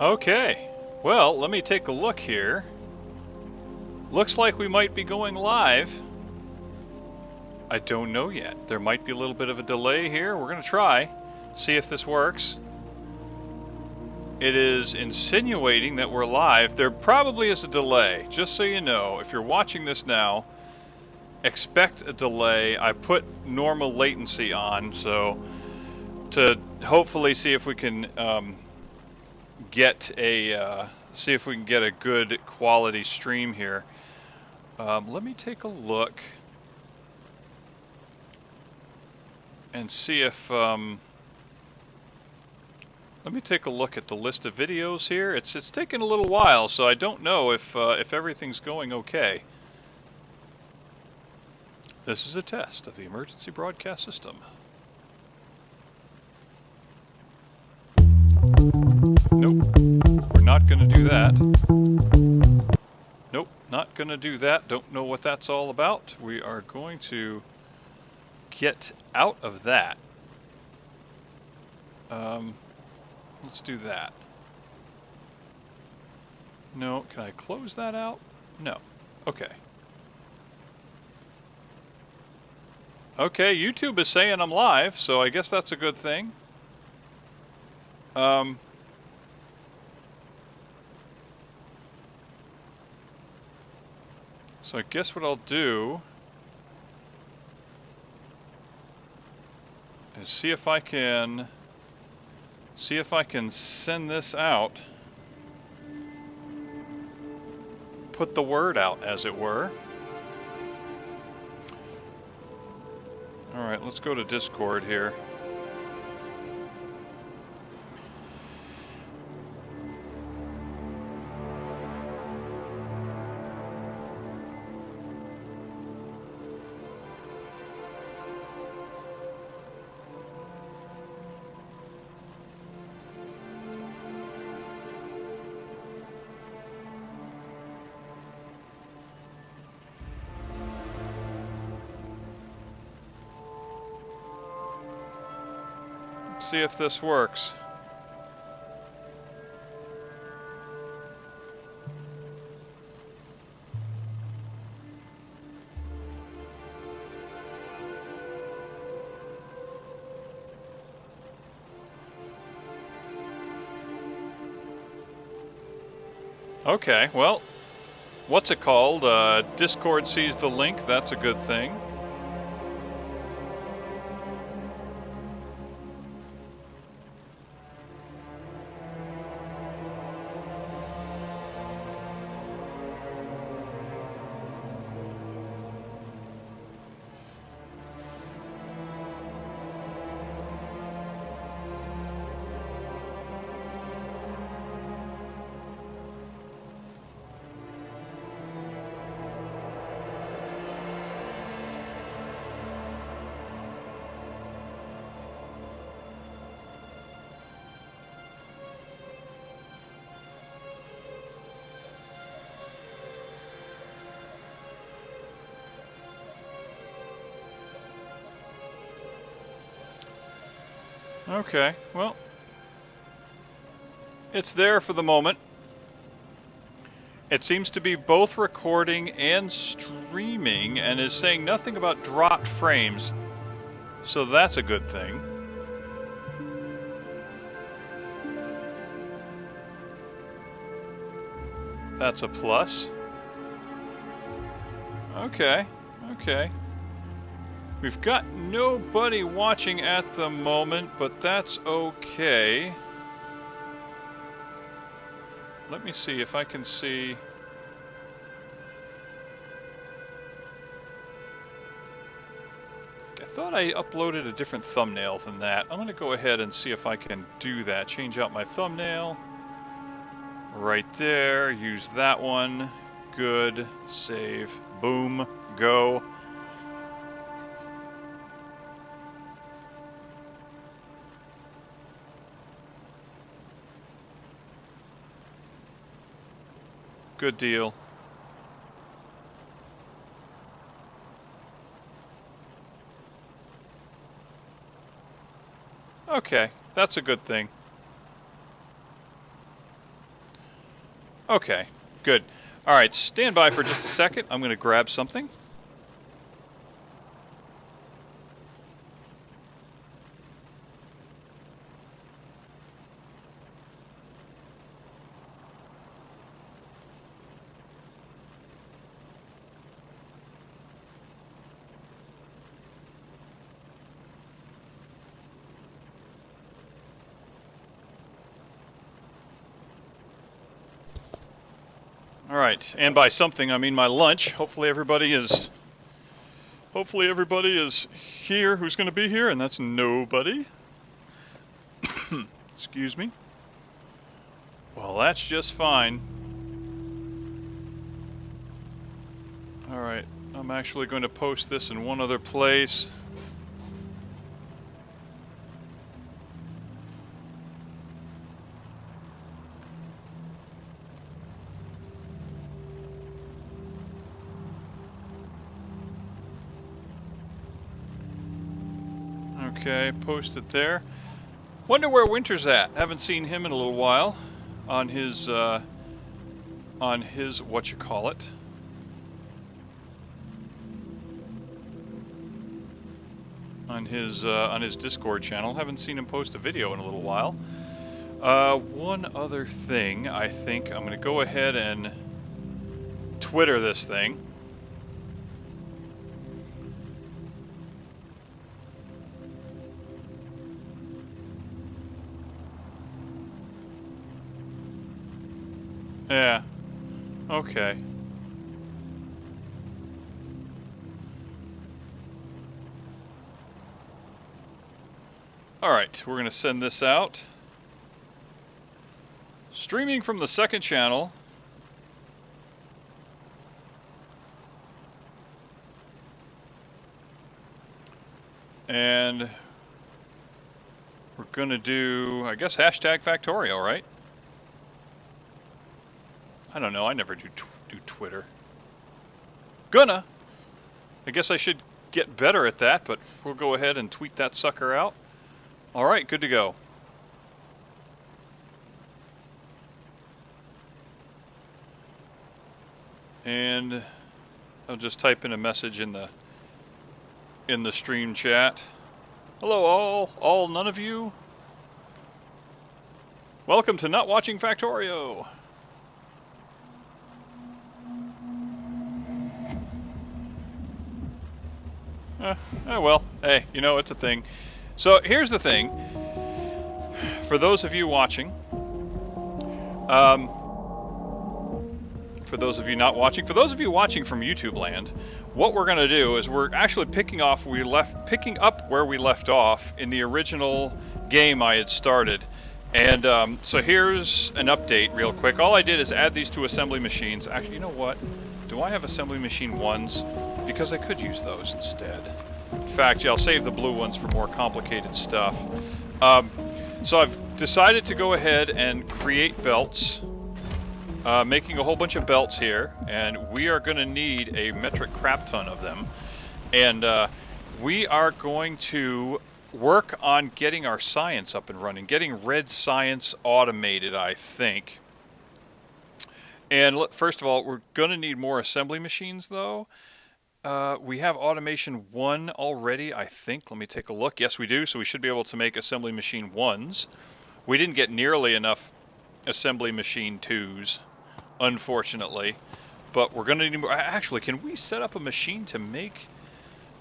Okay, well, let me take a look here. Looks like we might be going live. I don't know yet. There might be a little bit of a delay here. We're going to try, see if this works. It is insinuating that we're live. There probably is a delay, just so you know. If you're watching this now, expect a delay. I put normal latency on, so to hopefully see if we can get a good quality stream here. Let me take a look and see if let me take a look at the list of videos here. It's taken a little while, so I don't know if everything's going okay. This is a test of the emergency broadcast system. Nope, we're not going to do that. Nope, not going to do that. Don't know what that's all about. We are going to get out of that. Let's do that. No, can I close that out? No. Okay. Okay, YouTube is saying I'm live, so I guess that's a good thing. So I guess what I'll do is see if I can send this out, put the word out, as it were. All right, let's go to Discord here. See if this works. Okay, well, what's it called? Discord sees the link, that's a good thing. Okay, well, it's there for the moment. It seems to be both recording and streaming and is saying nothing about dropped frames, so that's a good thing. That's a plus. Okay, okay. We've got nobody watching at the moment, but that's okay. Let me see if I can see. I thought I uploaded a different thumbnail than that. I'm going to go ahead and see if I can do that. Change out my thumbnail. Right there. Use that one. Good. Save. Boom. Go. Good deal. Okay, that's a good thing. Okay, good. All right, stand by for just a second. I'm going to grab something. All right, and by something I mean my lunch. Hopefully everybody is here who's going to be here, and that's nobody. Excuse me. Well, that's just fine. All right, I'm actually going to post this in one other place. Okay, post it there. Wonder where Winter's at. Haven't seen him in a little while. On his whatchamacallit. On his Discord channel. Haven't seen him post a video in a little while. One other thing, I think I'm going to go ahead and Twitter this thing. Yeah. Okay. Alright, we're going to send this out. Streaming from the second channel. And we're going to do, I guess, hashtag Factorio, right? I don't know, I never do Twitter. Gonna! I guess I should get better at that, but we'll go ahead and tweet that sucker out. Alright, good to go. And I'll just type in a message in the stream chat. Hello all none of you. Welcome to Not Watching Factorio. Well, hey, you know, it's a thing. So here's the thing. For those of you watching, for those of you not watching, for those of you watching from YouTube land, what we're going to do is we're actually picking up where we left off in the original game I had started. And so here's an update real quick. All I did is add these two assembly machines. Actually, you know what? Do I have assembly machine 1s? Because I could use those instead. In fact, yeah, I'll save the blue ones for more complicated stuff. So I've decided to go ahead and create belts. Making a whole bunch of belts here, and we are going to need a metric crap ton of them. And we are going to work on getting our science up and running, getting red science automated, I think. And first of all, we're going to need more assembly machines, though. We have automation 1 already, I think. Let me take a look. Yes, we do, so we should be able to make assembly machine 1s. We didn't get nearly enough assembly machine 2s, unfortunately. But we're going to need more. Actually, can we set up a machine to make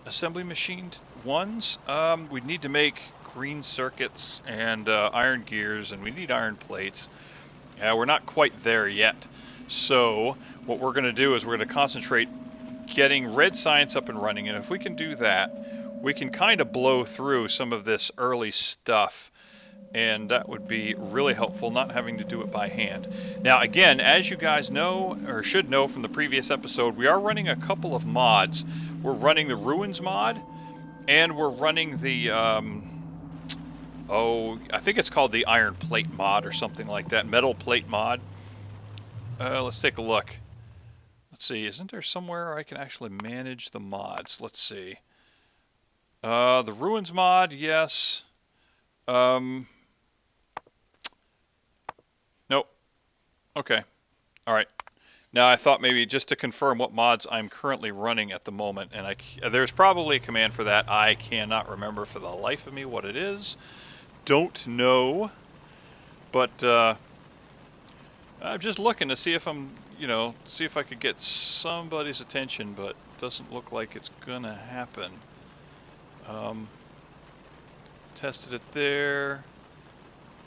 assembly machine 1s? We need to make green circuits and iron gears, and we need iron plates. Yeah, we're not quite there yet. So what we're going to do is we're going to concentrate getting red science up and running, and if we can do that, we can kind of blow through some of this early stuff, and that would be really helpful, not having to do it by hand. Now again, as you guys know, or should know from the previous episode, we are running a couple of mods. We're running the Ruins mod, and we're running the I think it's called the Iron Plate mod or something like that, Metal Plate mod. Let's take a look. Let's see, isn't there somewhere I can actually manage the mods? Let's see. The Ruins mod, yes. Nope. Okay. All right. Now I thought maybe just to confirm what mods I'm currently running at the moment, and there's probably a command for that. I cannot remember for the life of me what it is. Don't know. But I'm just looking to see if see if I could get somebody's attention, but it doesn't look like it's gonna happen. Tested it there.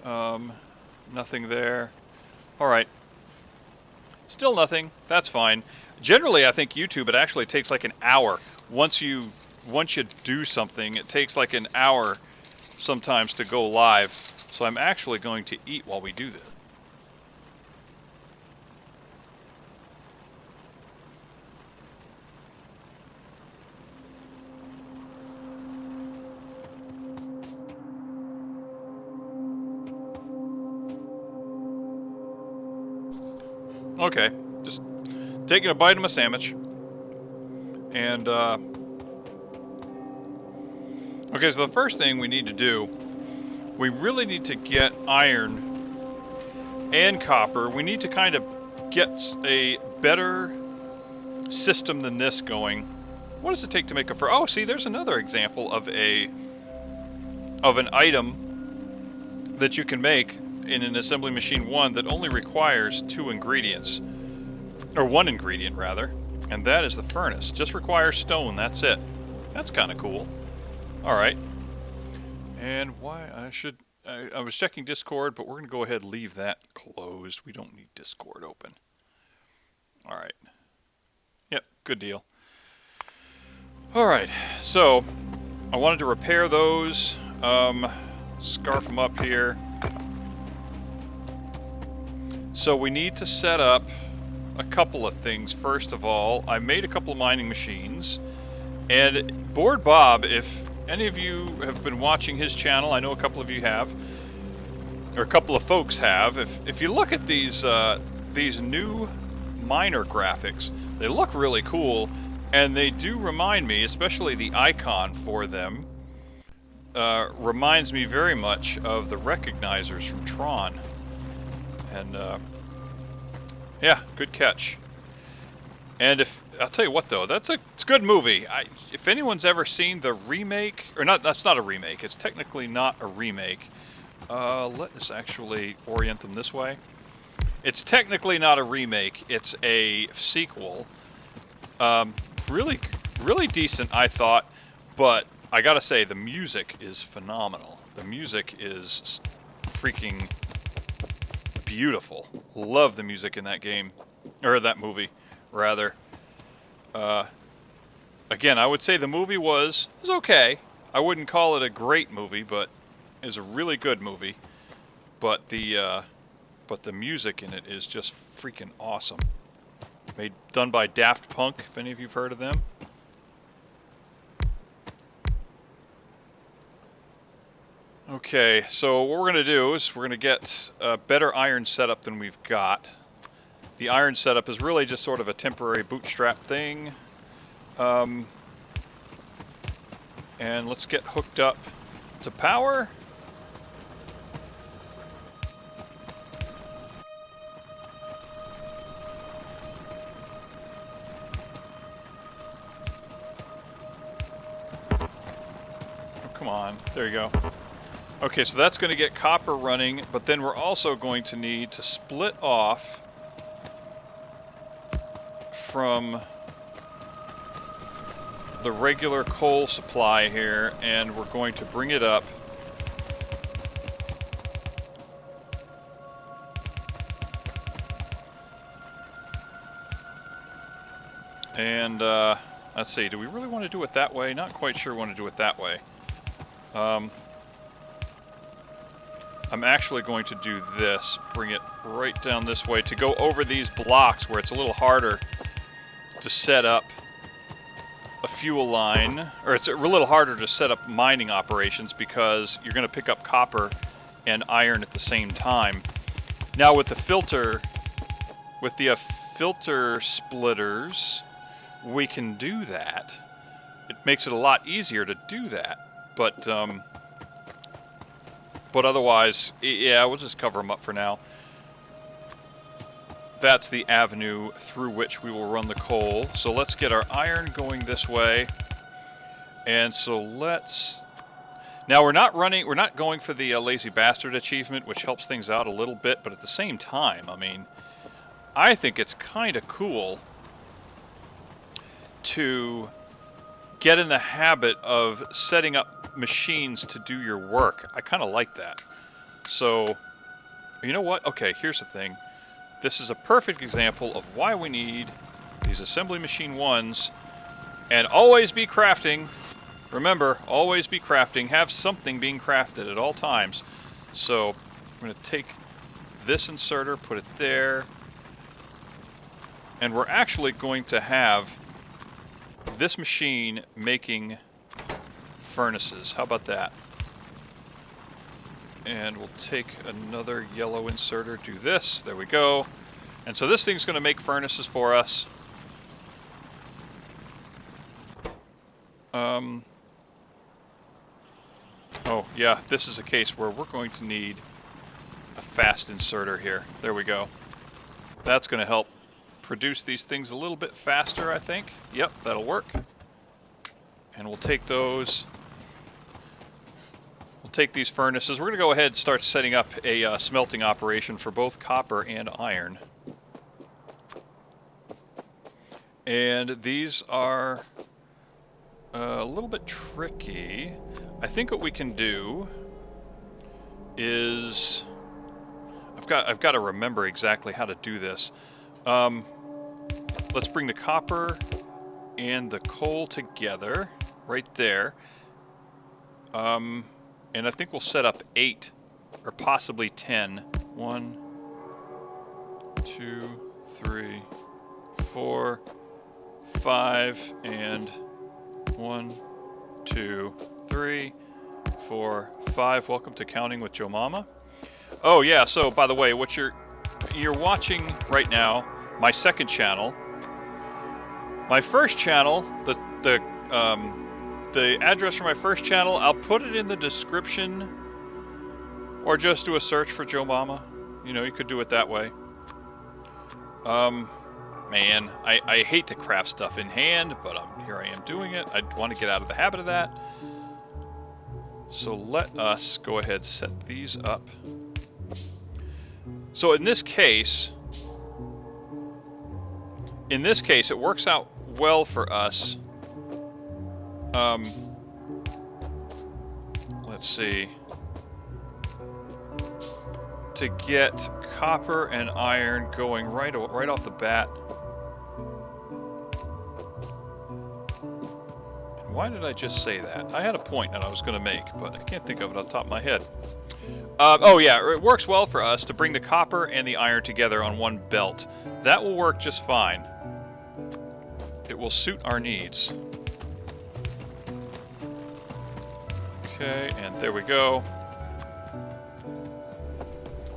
Nothing there. All right. Still nothing. That's fine. Generally, I think YouTube, it actually takes like an hour. Once you do something, it takes like an hour sometimes to go live. So I'm actually going to eat while we do this. Okay, just taking a bite of my sandwich. And, okay, so the first thing we need to do, we really need to get iron and copper. We need to kind of get a better system than this going. What does it take to make a oh, see, there's another example of an item that you can make in an assembly machine 1 that only requires 2 ingredients, or 1 ingredient rather, and that is the furnace. Just requires stone, that's it. That's kind of cool. All right. And why I was checking Discord, but we're going to go ahead and leave that closed. We don't need Discord open. All right. Yep, good deal. All right, so I wanted to repair those, scarf them up here. So we need to set up a couple of things. First of all, I made a couple of mining machines, and Board Bob, if any of you have been watching his channel, I know a couple of you have, or a couple of folks have. If you look at these new miner graphics, they look really cool, and they do remind me, especially the icon for them, reminds me very much of the recognizers from Tron. And yeah, good catch. And I'll tell you what though, it's a good movie. If anyone's ever seen the remake, or not, that's not a remake. It's technically not a remake. Let us actually orient them this way. It's technically not a remake. It's a sequel. Really, really decent, I thought. But I gotta say, the music is phenomenal. The music is freaking beautiful. Love the music in that game, or that movie, rather. Again, I would say the movie was okay. I wouldn't call it a great movie, but it was a really good movie. But the music in it is just freaking awesome. Done by Daft Punk, if any of you've heard of them. Okay, so what we're going to do is we're going to get a better iron setup than we've got. The iron setup is really just sort of a temporary bootstrap thing. And let's get hooked up to power. Oh, come on, there you go. Okay, so that's going to get copper running, but then we're also going to need to split off from the regular coal supply here, and we're going to bring it up and let's see, do we really want to do it that way? Not quite sure we want to do it that way. I'm actually going to do this, bring it right down this way to go over these blocks where it's a little harder to set up a fuel line, or it's a little harder to set up mining operations because you're going to pick up copper and iron at the same time. Now with the filter splitters, we can do that. It makes it a lot easier to do that, but otherwise, yeah, we'll just cover them up for now. that's the avenue through which we will run the coal. So let's get our iron going this way. And so let's... Now we're not going for the Lazy Bastard achievement, which helps things out a little bit, but at the same time, I mean, I think it's kind of cool to get in the habit of setting up machines to do your work. I kind of like that. So, you know what? Okay, here's the thing. This is a perfect example of why we need these assembly machine 1s, and always be crafting. Remember, always be crafting. Have something being crafted at all times. So, I'm going to take this inserter, put it there, and we're actually going to have this machine making furnaces. How about that? And we'll take another yellow inserter, do this, there we go. And so this thing's going to make furnaces for us. Oh yeah, this is a case where we're going to need a fast inserter here. There we go. That's going to help produce these things a little bit faster, I think. Yep, that'll work. And we'll take those. We'll take these furnaces. We're going to go ahead and start setting up a smelting operation for both copper and iron. And these are a little bit tricky. I think what we can do is... I've got to remember exactly how to do this. Let's bring the copper and the coal together, right there. And I think we'll set up 8, or possibly 10. 1, 2, 3, 4, 5, and 1, 2, 3, 4, 5. Welcome to Counting with Joe Mama. Oh yeah, so by the way, what you're watching right now, my second channel. My first channel, the address for my first channel, I'll put it in the description, or just do a search for Joe Mama. You know, you could do it that way. Man, I hate to craft stuff in hand, but here I am doing it. I want to get out of the habit of that. So let us go ahead and set these up. So in this case, it works out well for us. Let's see. To get copper and iron going right off the bat. Why did I just say that? I had a point that I was going to make, but I can't think of it off the top of my head. Oh yeah, it works well for us to bring the copper and the iron together on one belt. That will work just fine. It will suit our needs. Okay, and there we go.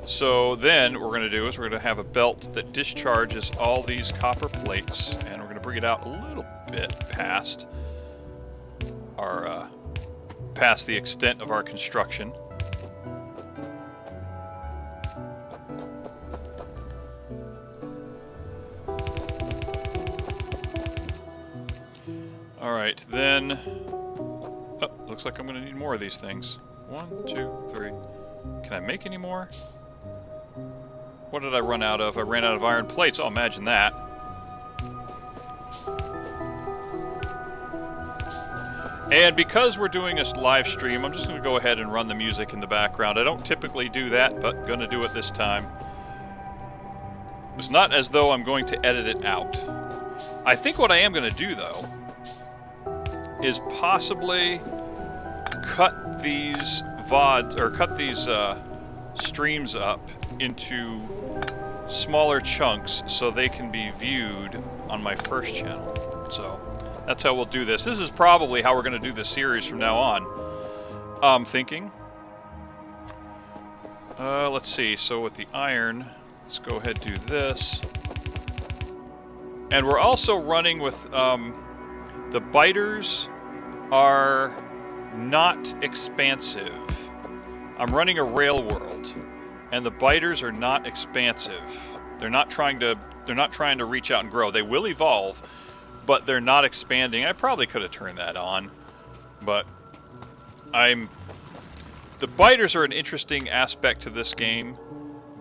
So then what we're going to do is we're going to have a belt that discharges all these copper plates, and we're going to bring it out a little bit past our past the extent of our construction. All right, then. Oh, looks like I'm going to need more of these things. 1, 2, 3. Can I make any more? What did I run out of? I ran out of iron plates. Oh, imagine that. And because we're doing a live stream, I'm just going to go ahead and run the music in the background. I don't typically do that, but going to do it this time. It's not as though I'm going to edit it out. I think what I am going to do, though, is possibly cut these VODs, or cut these streams up into smaller chunks so they can be viewed on my first channel. So that's how we'll do this. This is probably how we're going to do this series from now on. I'm thinking. Let's see. So with the iron, let's go ahead and do this. And we're also running with the biters are not expansive. I'm running a rail world, and the biters are not expansive. They're not trying to reach out and grow. They will evolve, but they're not expanding. I probably could have turned that on, but the biters are an interesting aspect to this game,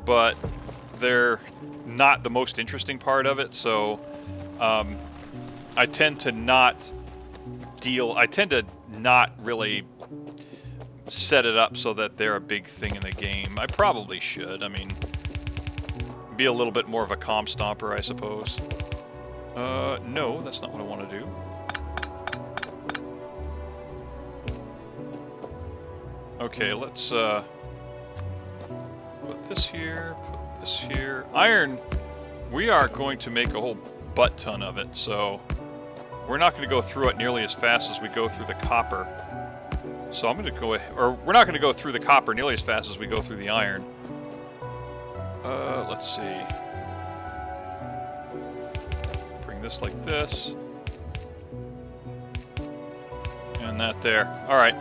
but they're not the most interesting part of it. So I tend to not really set it up so that they're a big thing in the game. I probably should. I mean, be a little bit more of a comm stomper, I suppose. No, that's not what I want to do. Okay, let's put this here, put this here. Iron, we are going to make a whole butt ton of it, so we're not going to go through it nearly as fast as we go through the copper. So I'm going to go ahead, or we're not going to go through the copper nearly as fast as we go through the iron. Let's see. Bring this like this. And that there. Alright.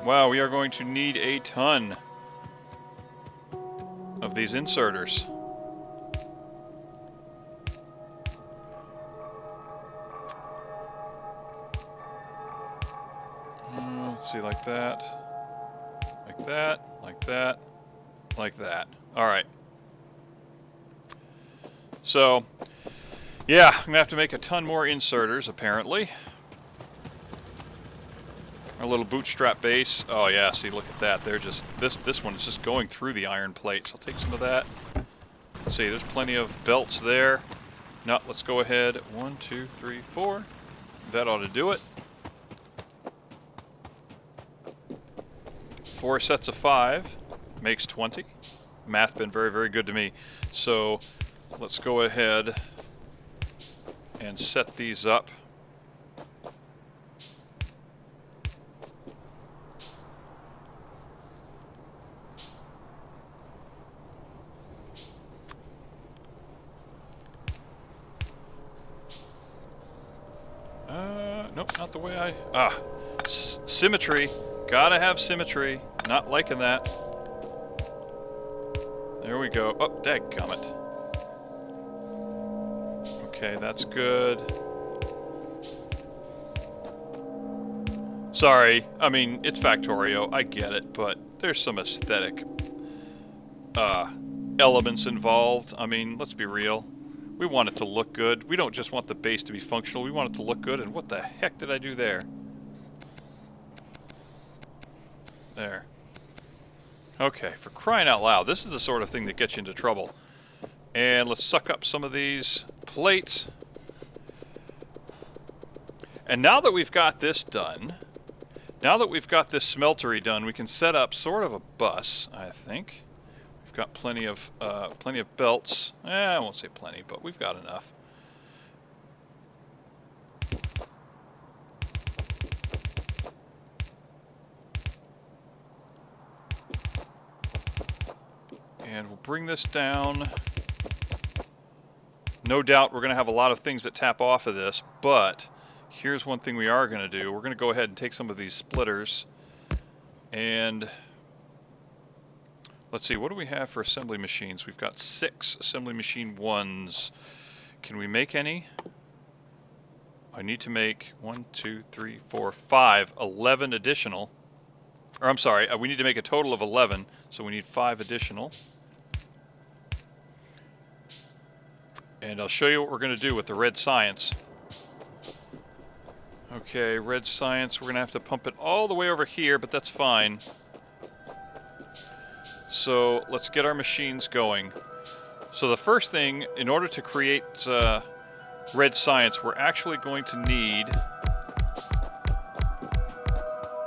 Wow, we are going to need a ton of these inserters. Let's see, like that, like that, like that, like that. All right. So, yeah, I'm gonna have to make a ton more inserters, apparently. Our little bootstrap base. Oh yeah, see, look at that. They're just this one is just going through the iron plates. I'll take some of that. Let's see, there's plenty of belts there. No, let's go ahead. 1, 2, 3, 4. That ought to do it. 4 sets of 5 makes 20. Math been very, very good to me. So let's go ahead and set these up. Nope, not the way I... Symmetry. Gotta have symmetry. Not liking that. There we go. Oh, dadgummit. Okay, that's good. Sorry. I mean, it's Factorio. I get it, but there's some aesthetic elements involved. I mean, let's be real. We want it to look good. We don't just want the base to be functional. We want it to look good. And what the heck did I do there? There. Okay, for crying out loud. This is the sort of thing that gets you into trouble. And let's suck up some of these plates. And now that we've got this done, now that we've got this smeltery done, we can set up sort of a bus, I think. Got plenty of belts. I won't say plenty, but we've got enough. And we'll bring this down. No doubt we're going to have a lot of things that tap off of this, but here's one thing we are going to do. We're going to go ahead and take some of these splitters and... Let's see, what do we have for assembly machines? We've got 6 assembly machine 1s. Can we make any? I need to make 1, 2, 3, 4, 5, 11 additional. Or I'm sorry, we need to make a total of 11, so we need 5 additional. And I'll show you what we're going to do with the red science. Okay, red science, we're going to have to pump it all the way over here, but that's fine. So let's get our machines going. So the first thing, in order to create red science, we're actually going to need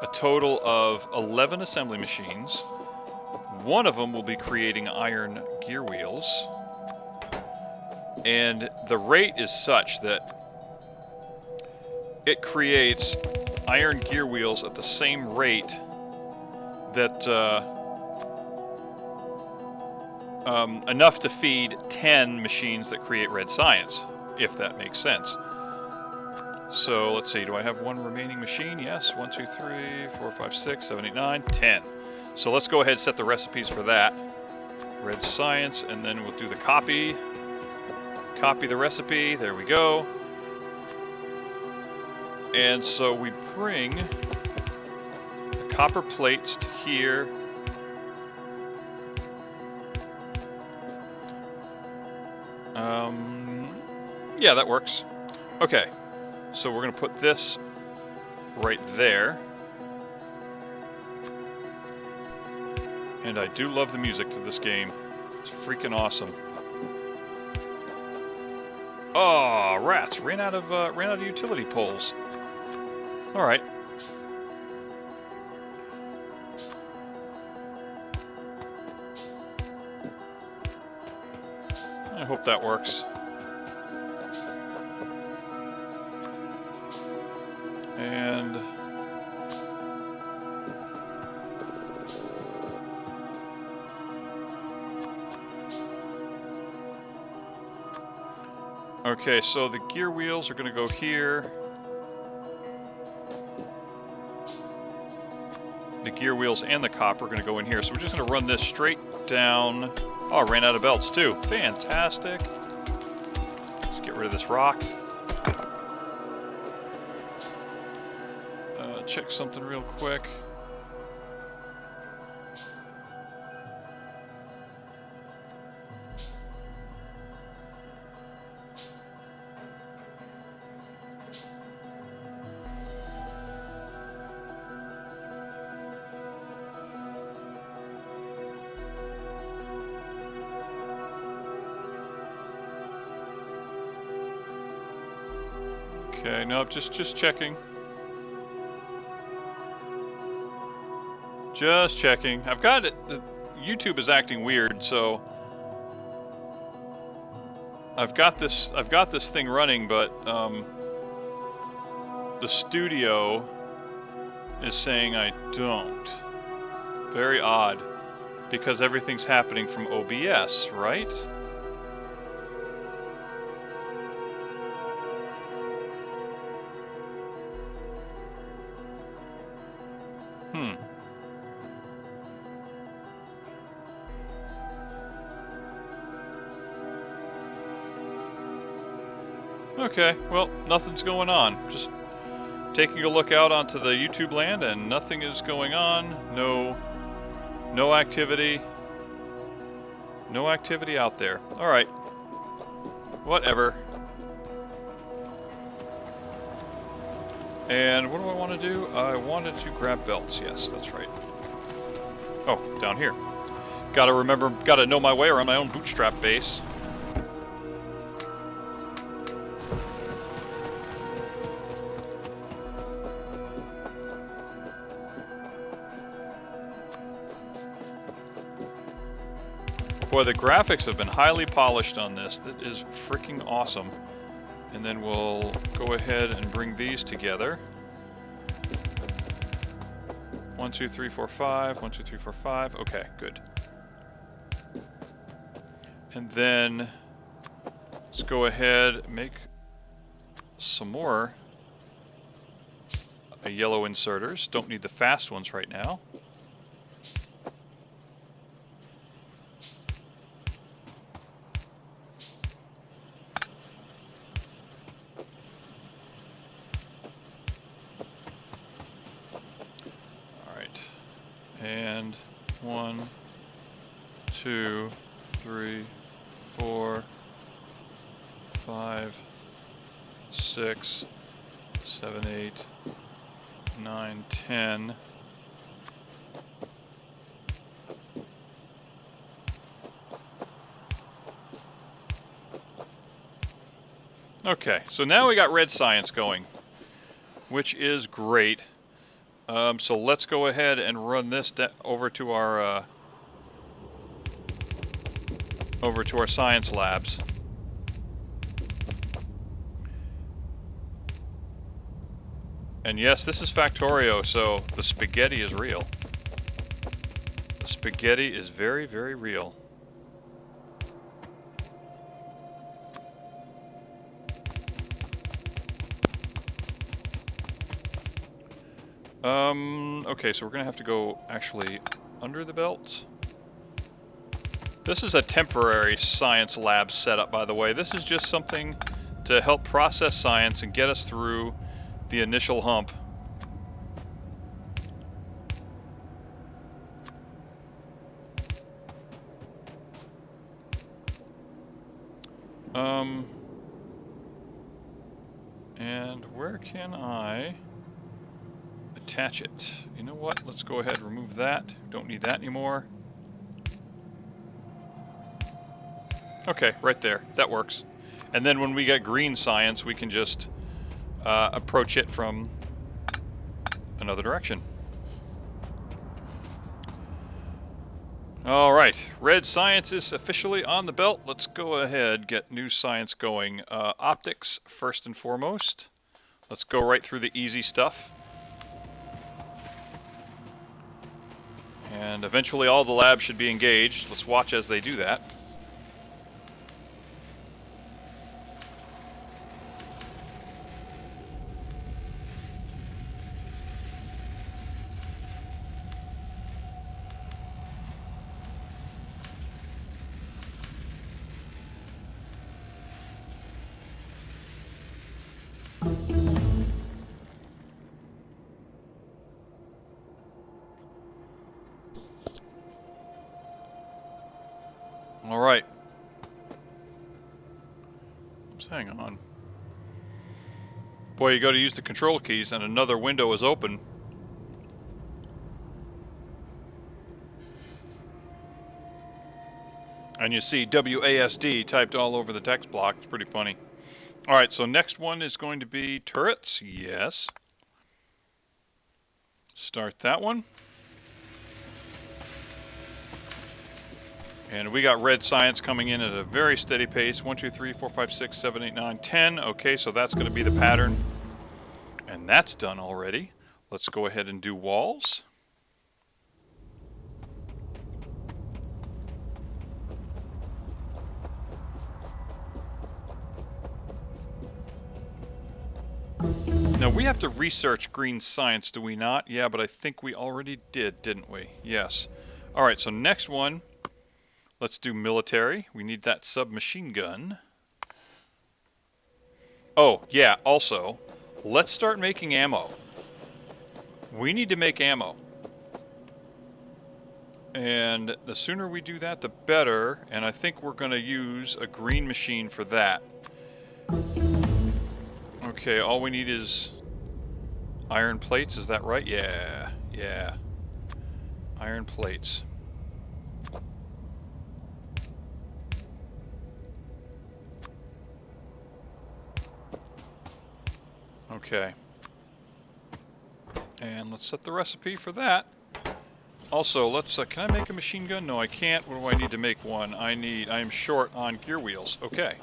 a total of 11 assembly machines. One of them will be creating iron gear wheels. And the rate is such that it creates iron gear wheels at the same rate that... enough to feed 10 machines that create red science, if that makes sense. So let's see, do I have one remaining machine? Yes, 1, 2, 3, 4, 5, 6, 7, 8, 9, 10. So let's go ahead and set the recipes for that. Red science, and then we'll do the copy. Copy the recipe, there we go. And so we bring the copper plates to here. Yeah, that works. Okay, so we're going to put this right there. And I do love the music to this game. It's freaking awesome. Oh, rats! Ran out of utility poles. All right. I hope that works. And okay, so the gear wheels are going to go here. The gear wheels and the copper are going to go in here. So we're just going to run this straight down. Oh, I ran out of belts too. Fantastic. Let's get rid of this rock. Check something real quick. Okay, no, just checking. Just checking. I've got it. YouTube is acting weird, so I've got this thing running, but the studio is saying I don't. Very odd, because everything's happening from OBS, right? Okay, well, nothing's going on. Just taking a look out onto the YouTube land, and nothing is going on. No activity. No activity out there. All right. Whatever. And what do I want to do? I wanted to grab belts. Yes, that's right. Oh, down here. Gotta know my way around my own bootstrap base. Boy, the graphics have been highly polished on this. That is freaking awesome. And then we'll go ahead and bring these together. 1, 2, 3, 4, 5. 1, 2, 3, 4, 5. Okay, good. And then let's go ahead and make some more yellow inserters. Don't need the fast ones right now. And 1, 2, 3, 4, 5, 6, 7, 8, 9, 10. Okay, so now we got red science going, which is great. So let's go ahead and run this over to our science labs. And yes, this is Factorio, so the spaghetti is real. The spaghetti is very, very real. Okay, so we're gonna have to go actually under the belt. This is a temporary science lab setup, by the way. This is just something to help process science and get us through the initial hump. And where can I attach it? You know what? Let's go ahead and remove that. Don't need that anymore. Okay, right there. That works. And then when we get green science, we can just approach it from another direction. All right, red science is officially on the belt. Let's go ahead, get new science going. Optics, first and foremost. Let's go right through the easy stuff. And eventually all the labs should be engaged. Let's watch as they do that. All right. Oops, hang on. Boy, you go to use the control keys and another window is open. And you see WASD typed all over the text block. It's pretty funny. All right, so next one is going to be turrets. Yes. Start that one. And we got red science coming in at a very steady pace. 1, 2, 3, 4, 5, 6, 7, 8, 9, 10. Okay, so that's going to be the pattern. And that's done already. Let's go ahead and do walls. Now we have to research green science, do we not? Yeah, but I think we already did, didn't we? Yes. All right, so next one. Let's do military. We need that submachine gun. Oh, yeah, also, let's start making ammo. We need to make ammo. And the sooner we do that, the better. And I think we're going to use a green machine for that. Okay, all we need is iron plates, is that right? Yeah, yeah. Iron plates. Okay. And let's set the recipe for that. Also, let's, can I make a machine gun? No, I can't. What do I need to make one? I am short on gear wheels. Okay.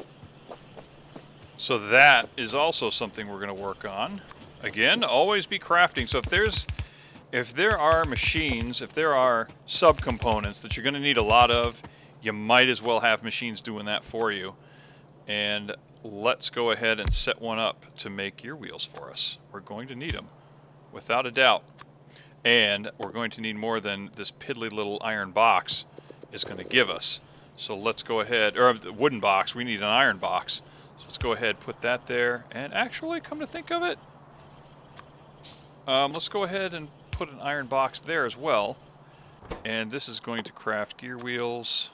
So that is also something we're going to work on. Again, always be crafting. So if there are machines, if there are subcomponents that you're going to need a lot of, you might as well have machines doing that for you. And let's go ahead and set one up to make gear wheels for us. We're going to need them, without a doubt. And we're going to need more than this piddly little iron box is going to give us. So let's go ahead, or the wooden box, we need an iron box. So let's go ahead, put that there. And actually, come to think of it, let's go ahead and put an iron box there as well. And this is going to craft gear wheels.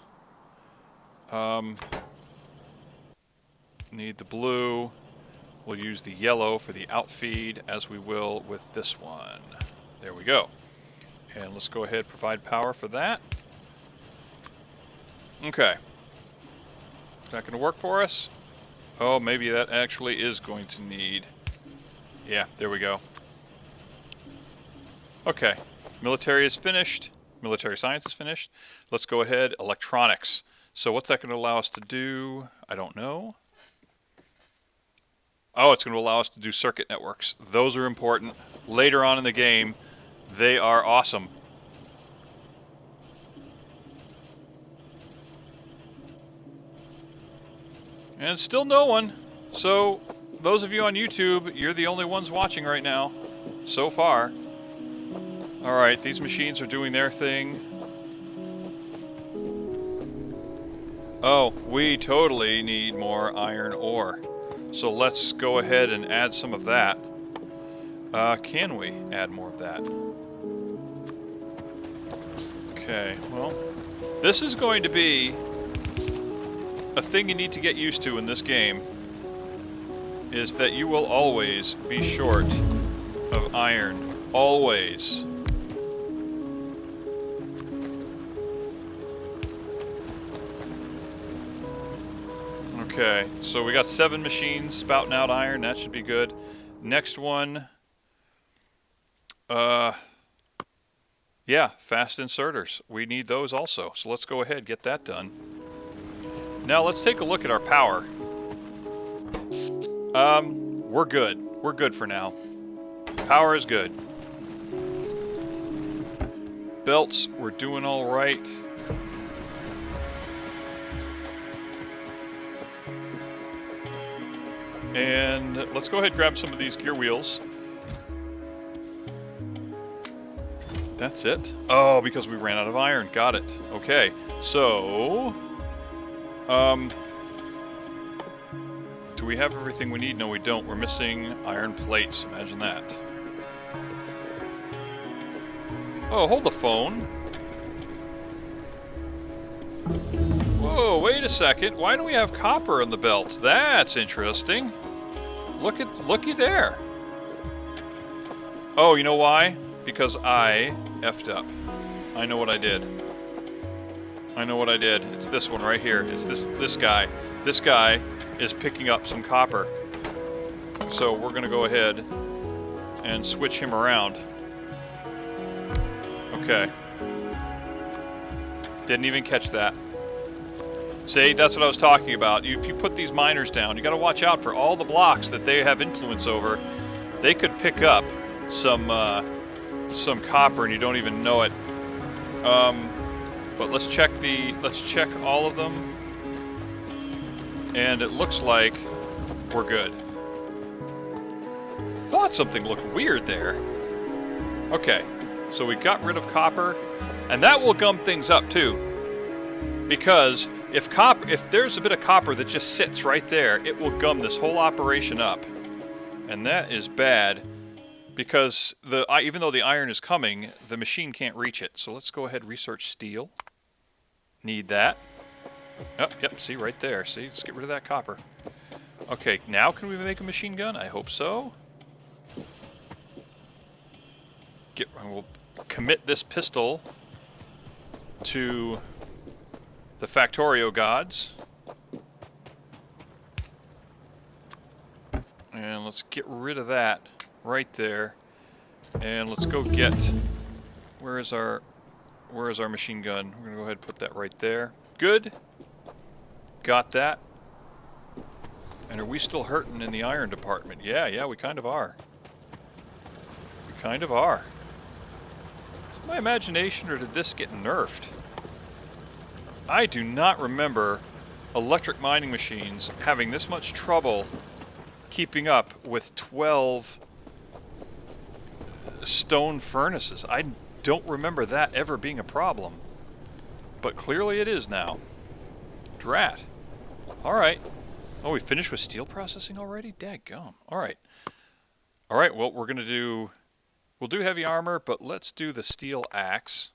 Need the blue. We'll use the yellow for the outfeed, as we will with this one. There we go. And let's go ahead and provide power for that. Okay. Is that going to work for us? Oh, maybe that actually is going to need... Yeah, there we go. Okay. Military is finished. Military science is finished. Let's go ahead. Electronics. So what's that going to allow us to do? I don't know. Oh, it's going to allow us to do circuit networks. Those are important. Later on in the game, they are awesome. And still no one. So, those of you on YouTube, you're the only ones watching right now. So far. Alright, these machines are doing their thing. Oh, we totally need more iron ore. So let's go ahead and add some of that. Can we add more of that? Okay, well, this is going to be a thing you need to get used to in this game, is that you will always be short of iron. Always. Okay, so we got 7 machines spouting out iron. That should be good. Next one, yeah, fast inserters. We need those also. So let's go ahead and get that done. Now let's take a look at our power. We're good. We're good for now. Power is good. Belts, we're doing all right. And let's go ahead and grab some of these gear wheels. That's it? Oh, because we ran out of iron. Got it. Okay. So, do we have everything we need? No, we don't. We're missing iron plates. Imagine that. Oh, hold the phone. Whoa, wait a second. Why do we have copper on the belt? That's interesting. Looky there. Oh, you know why? Because I effed up. I know what I did. I know what I did. It's this one right here. It's this guy. This guy is picking up some copper. So we're going to go ahead and switch him around. Okay. Didn't even catch that. See, that's what I was talking about. If you put these miners down, you got to watch out for all the blocks that they have influence over. They could pick up some copper and you don't even know it. But let's check all of them, and it looks like we're good. Thought something looked weird there. Okay, so we got rid of copper, and that will gum things up too. Because if there's a bit of copper that just sits right there, it will gum this whole operation up, and that is bad. Because even though the iron is coming, the machine can't reach it. So let's go ahead and research steel. Need that. Oh, yep, see right there. See, let's get rid of that copper. Okay, now can we make a machine gun? I hope so. We'll commit this pistol to the Factorio gods. And let's get rid of that right there. And let's go get, where is our machine gun? We're gonna go ahead and put that right there. Good. Got that. And are we still hurting in the iron department? Yeah, we kind of are. We kind of are. Is it my imagination, or did this get nerfed? I do not remember electric mining machines having this much trouble keeping up with 12 stone furnaces. I don't remember that ever being a problem. But clearly it is now. Drat. Alright. Oh, we finished with steel processing already? Daggum. Alright. Alright, well, we'll do heavy armor, but let's do the steel axe.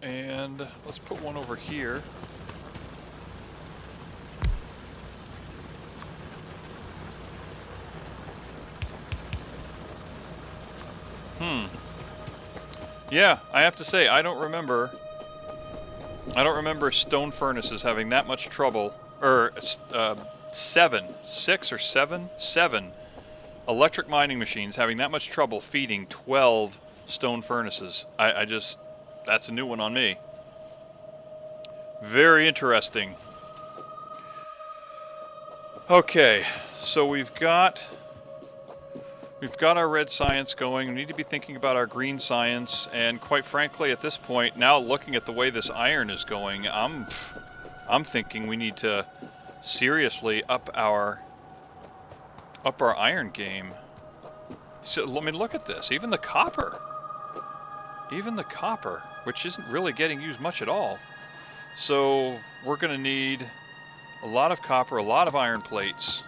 And let's put one over here. Yeah, I have to say, I don't remember stone furnaces having that much trouble, or seven electric mining machines having that much trouble feeding 12 stone furnaces. That's a new one on me. Very interesting. Okay, so we've got our red science going. We need to be thinking about our green science, and quite frankly, at this point, now looking at the way this iron is going, I'm thinking we need to seriously up our iron game. So, I mean, look at this. Even the copper, which isn't really getting used much at all. So we're going to need a lot of copper, a lot of iron plates.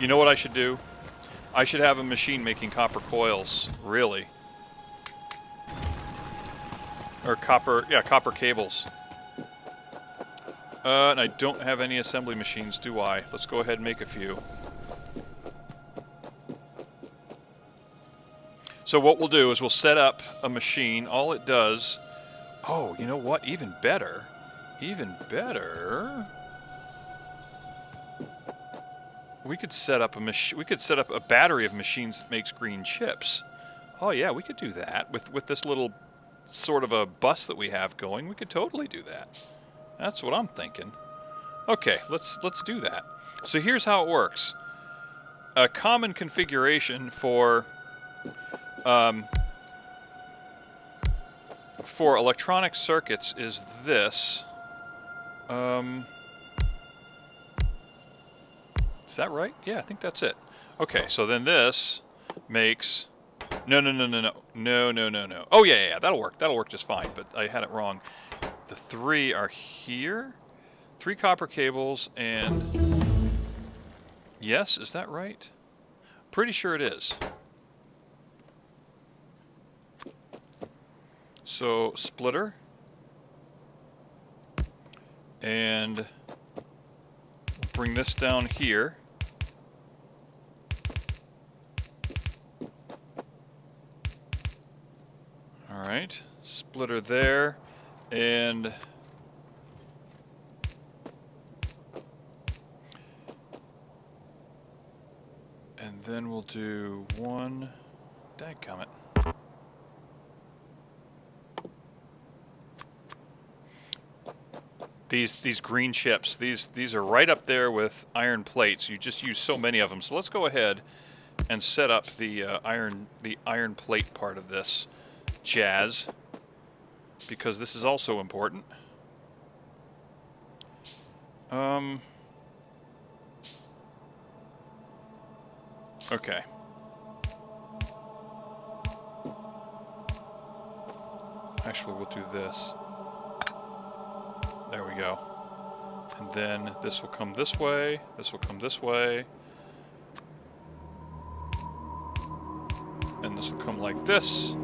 You know what I should do? I should have a machine making copper coils, really. Or copper cables. And I don't have any assembly machines, do I? Let's go ahead and make a few. So what we'll do is we'll set up a machine. All it does... Oh, you know what? Even better. We could set up a battery of machines that makes green chips. Oh yeah, we could do that with this little sort of a bus that we have going. We could totally do that. That's what I'm thinking. Okay, let's do that. So here's how it works. A common configuration for electronic circuits is this. Is that right? Yeah, I think that's it. Okay, so then this makes... No. Oh, yeah, that'll work. That'll work just fine, but I had it wrong. The 3 are here. 3 copper cables and... Yes, is that right? Pretty sure it is. So, splitter. And bring this down here. Alright, splitter there, and then we'll do one, dadgummit. These green chips, these are right up there with iron plates. You just use so many of them. So let's go ahead and set up the iron plate part of this jazz, because this is also important. Okay. Actually, we'll do this. There we go. And then this will come this way, this will come this way, and this will come like this,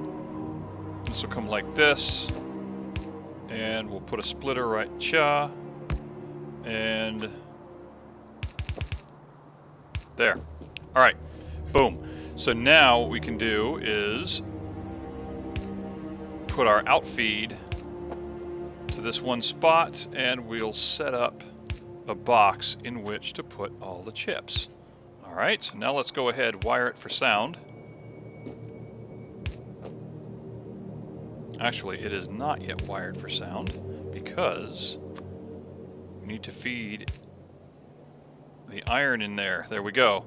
this will come like this, and we'll put a splitter right cha, and there. Alright, boom. So now what we can do is put our outfeed to this one spot, and we'll set up a box in which to put all the chips. Alright, so now let's go ahead and wire it for sound. Actually, it is not yet wired for sound because we need to feed the iron in there. There we go.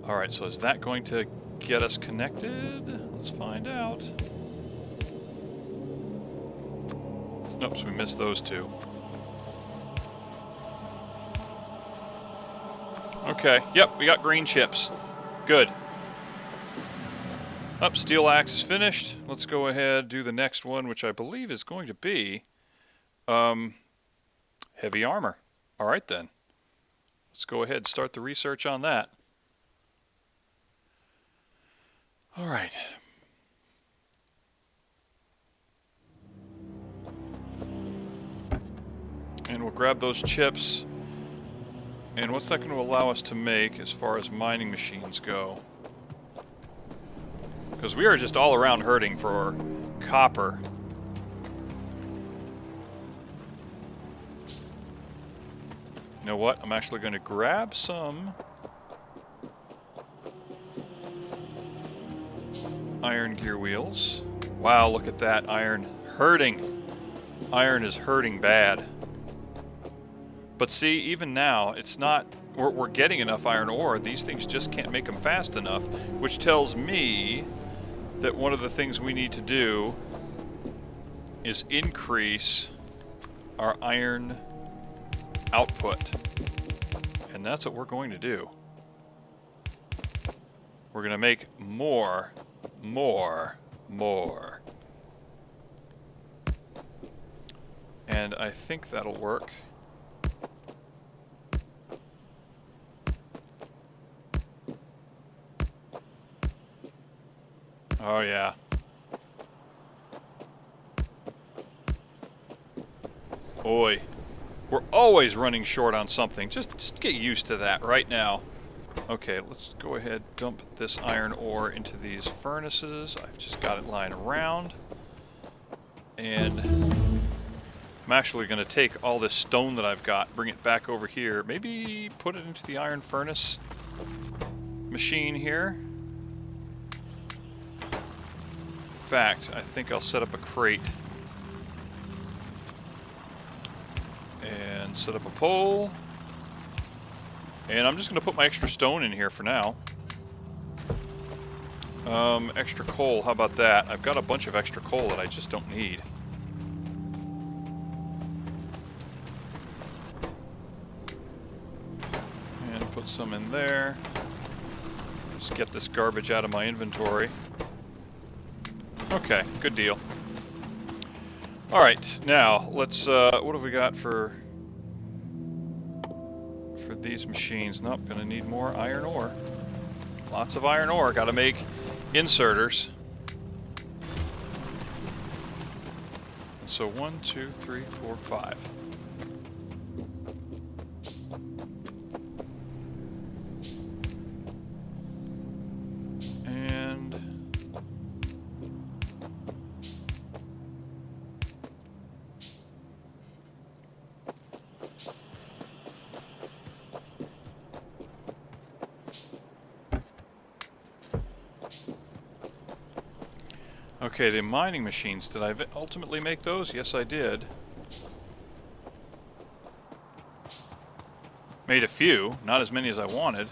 Alright, so is that going to get us connected? Let's find out. Oops, we missed those two. Okay, yep, we got green chips. Good. Up, steel axe is finished. Let's go ahead do the next one, which I believe is going to be heavy armor. Alright then. Let's go ahead and start the research on that. Alright. And we'll grab those chips. And what's that going to allow us to make as far as mining machines go? Because we are just all around hurting for copper. You know what? I'm actually going to grab some iron gear wheels. Wow, look at that iron hurting. Iron is hurting bad. But see, even now, it's not, we're getting enough iron ore. These things just can't make them fast enough, which tells me that one of the things we need to do is increase our iron output. And that's what we're going to do. We're going to make more. And I think that'll work. Oh yeah. Boy, we're always running short on something. Just get used to that right now. Okay, let's go ahead, dump this iron ore into these furnaces. I've just got it lying around. And I'm actually going to take all this stone that I've got, bring it back over here, maybe put it into the iron furnace machine here. In fact, I think I'll set up a crate and set up a pole. And I'm just going to put my extra stone in here for now. Extra coal, how about that? I've got a bunch of extra coal that I just don't need. And put some in there. Just get this garbage out of my inventory. Okay, good deal. Alright, now, let's, what have we got for these machines? Nope, gonna need more iron ore. Lots of iron ore, gotta make inserters. So 1, 2, 3, 4, 5. Okay, the mining machines, did I ultimately make those? Yes, I did. Made a few, not as many as I wanted.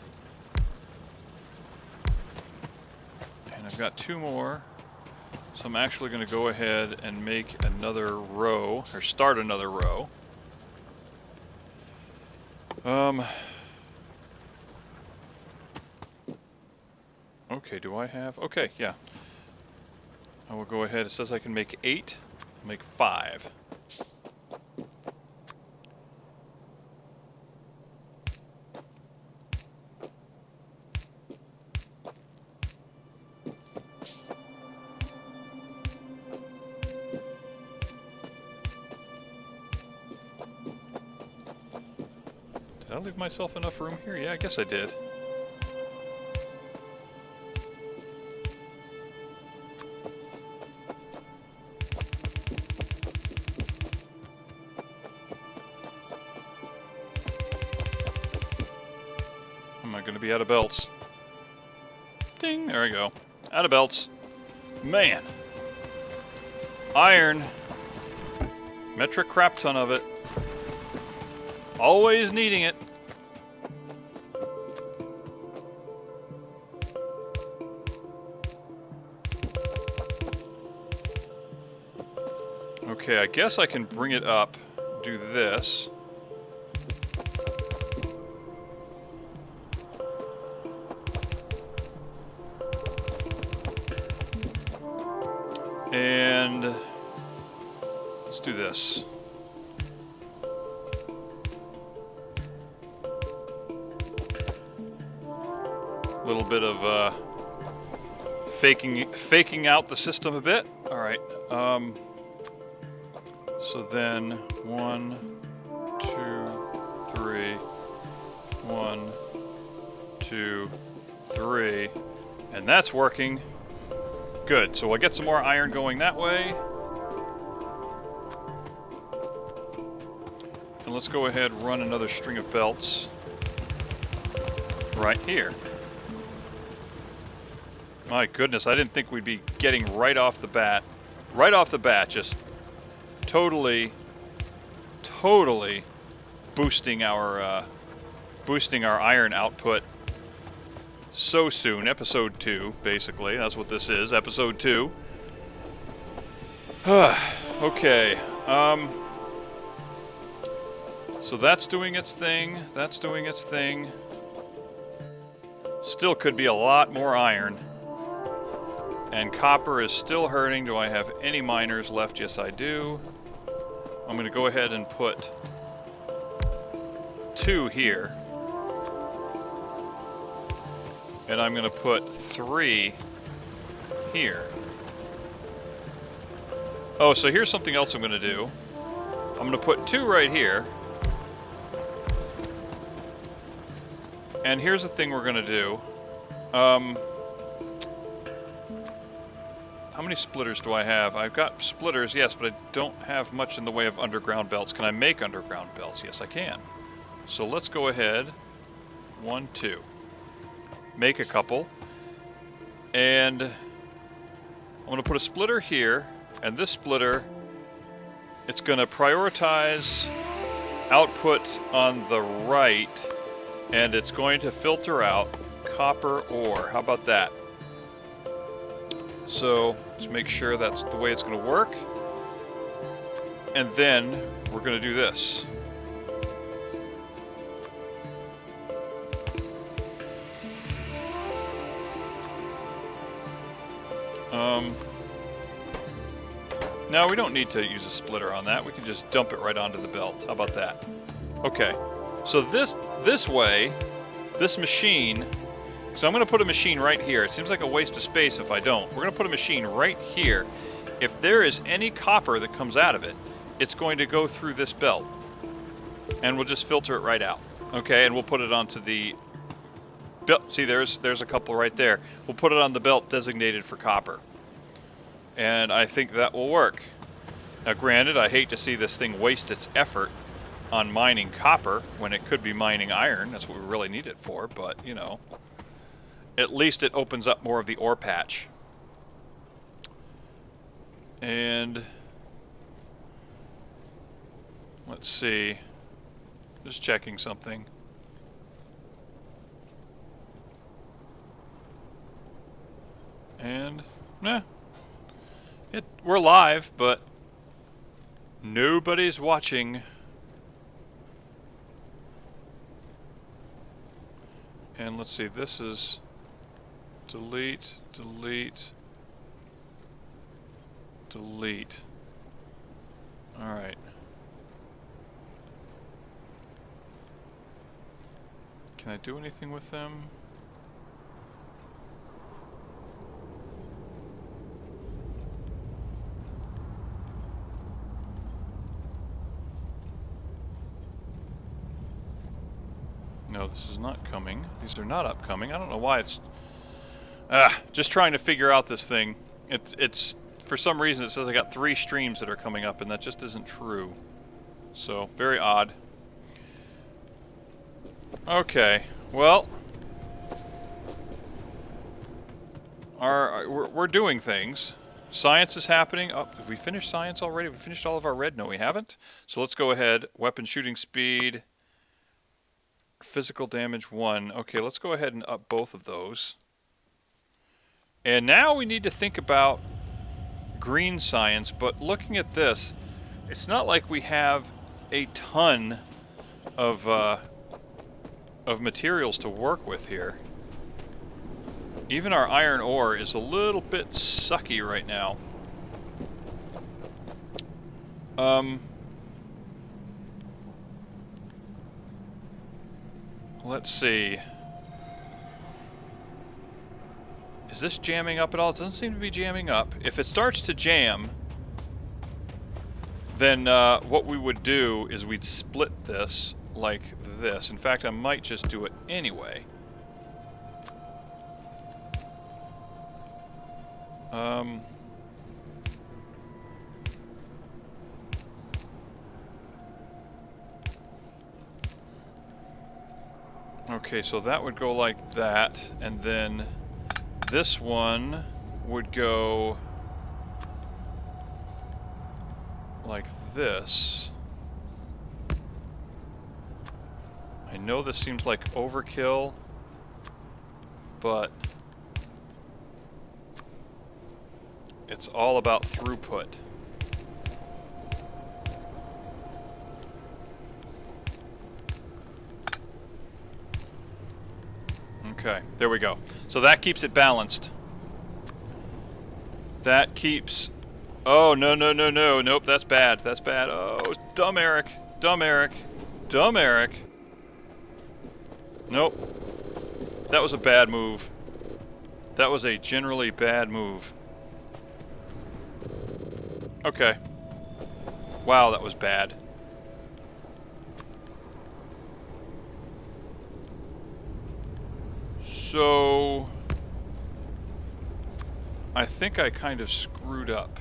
And I've got 2 more. So I'm actually going to go ahead and make another row, or start another row. Okay, do I have? Okay, yeah. I will go ahead. It says I can make 8. I'll make 5. Did I leave myself enough room here? Yeah, I guess I did. Be out of belts. Ding, there we go. Out of belts. Man. Iron. Metric crap ton of it. Always needing it. Okay, I guess I can bring it up, do this. And let's do this. A little bit of faking out the system a bit. All right. So then 1, 2, 3. 1, 2, 3, and that's working. Good, so we'll get some more iron going that way. And let's go ahead and run another string of belts right here. My goodness, I didn't think we'd be getting right off the bat, just totally boosting our iron output so soon. Episode 2, basically. That's what this is, episode 2. Okay. So that's doing its thing. That's doing its thing. Still could be a lot more iron. And copper is still hurting. Do I have any miners left? Yes, I do. I'm going to go ahead and put 2 here. And I'm going to put 3 here. Oh, so here's something else I'm going to do. I'm going to put 2 right here. And here's the thing we're going to do. How many splitters do I have? I've got splitters, yes, but I don't have much in the way of underground belts. Can I make underground belts? Yes, I can. So let's go ahead. 1, 2. Make a couple. And I'm going to put a splitter here. And this splitter, it's going to prioritize output on the right. And it's going to filter out copper ore. How about that? So let's make sure that's the way it's going to work. And then we're going to do this. Now we don't need to use a splitter on that. We can just dump it right onto the belt. How about that? Okay. So this way, this machine. So I'm going to put a machine right here. It seems like a waste of space if I don't. We're going to put a machine right here. If there is any copper that comes out of it, it's going to go through this belt. And we'll just filter it right out. Okay, and we'll put it onto the belt. See, there's a couple right there. We'll put it on the belt designated for copper. And I think that will work. Now granted, I hate to see this thing waste its effort on mining copper when it could be mining iron. That's what we really need it for, but, you know. At least it opens up more of the ore patch. And let's see. Just checking something. And we're live, but nobody's watching. And let's see, this is delete, delete, delete. All right. Can I do anything with them? No, this is not coming. These are not upcoming. I don't know why it's... just trying to figure out this thing. It's for some reason it says I got 3 streams that are coming up, and that just isn't true. So, very odd. Okay, well... We're doing things. Science is happening. Oh, have we finished science already? Have we finished all of our red? No, we haven't. So let's go ahead. Weapon shooting speed... Physical damage 1. Okay, let's go ahead and up both of those. And now we need to think about green science, but looking at this, it's not like we have a ton of materials to work with here. Even our iron ore is a little bit sucky right now. Let's see. Is this jamming up at all? It doesn't seem to be jamming up. If it starts to jam, then what we would do is we'd split this like this. In fact, I might just do it anyway. Okay, so that would go like that, and then this one would go like this. I know this seems like overkill, but it's all about throughput. Okay, there we go. So that keeps it balanced. That keeps... Oh, no, no, no, no. Nope, that's bad. That's bad. Oh, dumb Eric. Dumb Eric. Dumb Eric. Nope. That was a bad move. That was a generally bad move. Okay. Wow, that was bad. So... I think I kind of screwed up.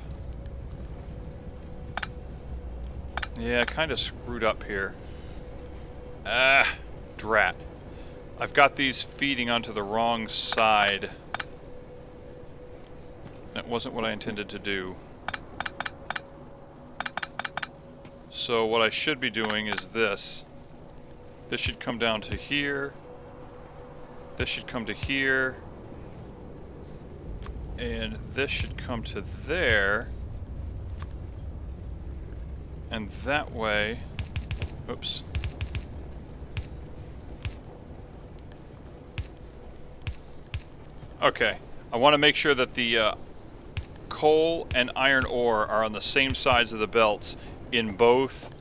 Yeah, I kind of screwed up here. Ah, drat. I've got these feeding onto the wrong side. That wasn't what I intended to do. So what I should be doing is this. This should come down to here. This should come to here. And this should come to there. And that way... Oops. Okay. I want to make sure that the coal and iron ore are on the same sides of the belts in both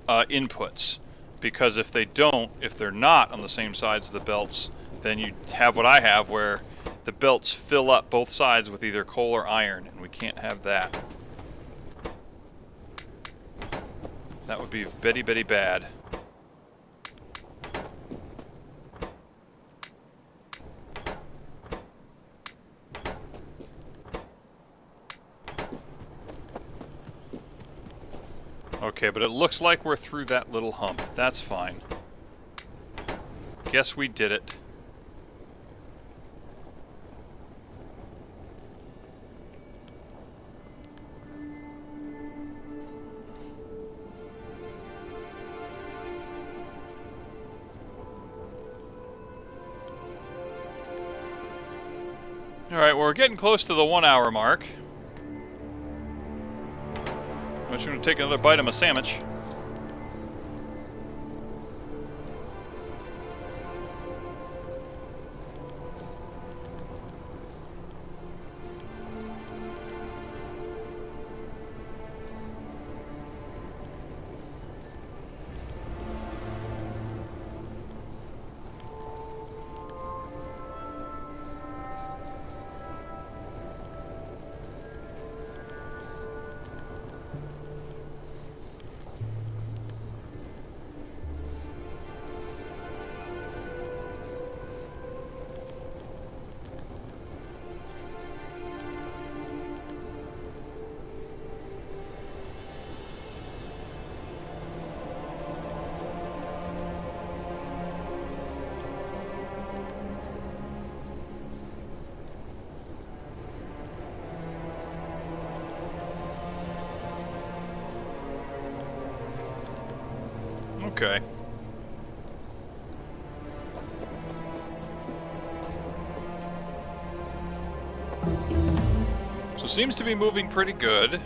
inputs. Because if they don't, if they're not on the same sides of the belts, then you have what I have where the belts fill up both sides with either coal or iron, and we can't have that. That would be very, very bad. Okay, but it looks like we're through that little hump. That's fine. Guess we did it. Alright, well, we're getting close to the 1 hour mark. I'm just going to take another bite of my sandwich. Okay. So seems to be moving pretty good.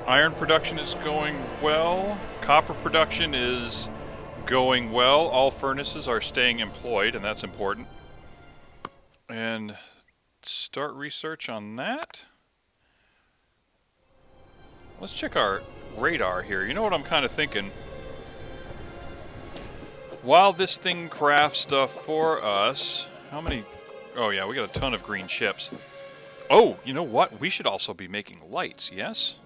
Iron production is going well. Copper production is going well. All furnaces are staying employed, and that's important. And start research on that. Let's check our radar here. You know what I'm kind of thinking? While this thing crafts stuff for us, how many... Oh yeah, we got a ton of green chips. Oh, you know what? We should also be making lights, yes?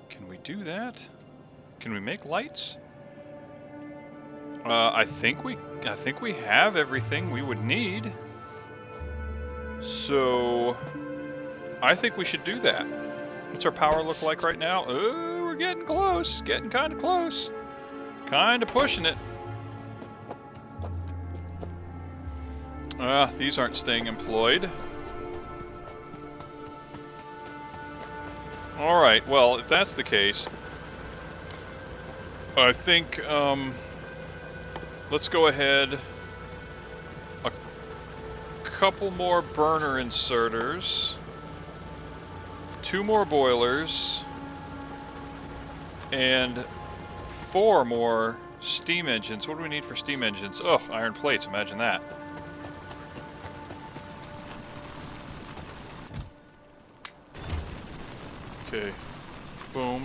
Can we do that? Can we make lights? I think we have everything we would need. So I think we should do that. What's our power look like right now? Oh, we're getting close. Getting kind of close. Kind of pushing it. These aren't staying employed. Alright, well, if that's the case, I think, let's go ahead. A couple more burner inserters. 2 more boilers. And 4 more Steam engines. What do we need for steam engines? Oh, iron plates. Imagine that. Okay. Boom.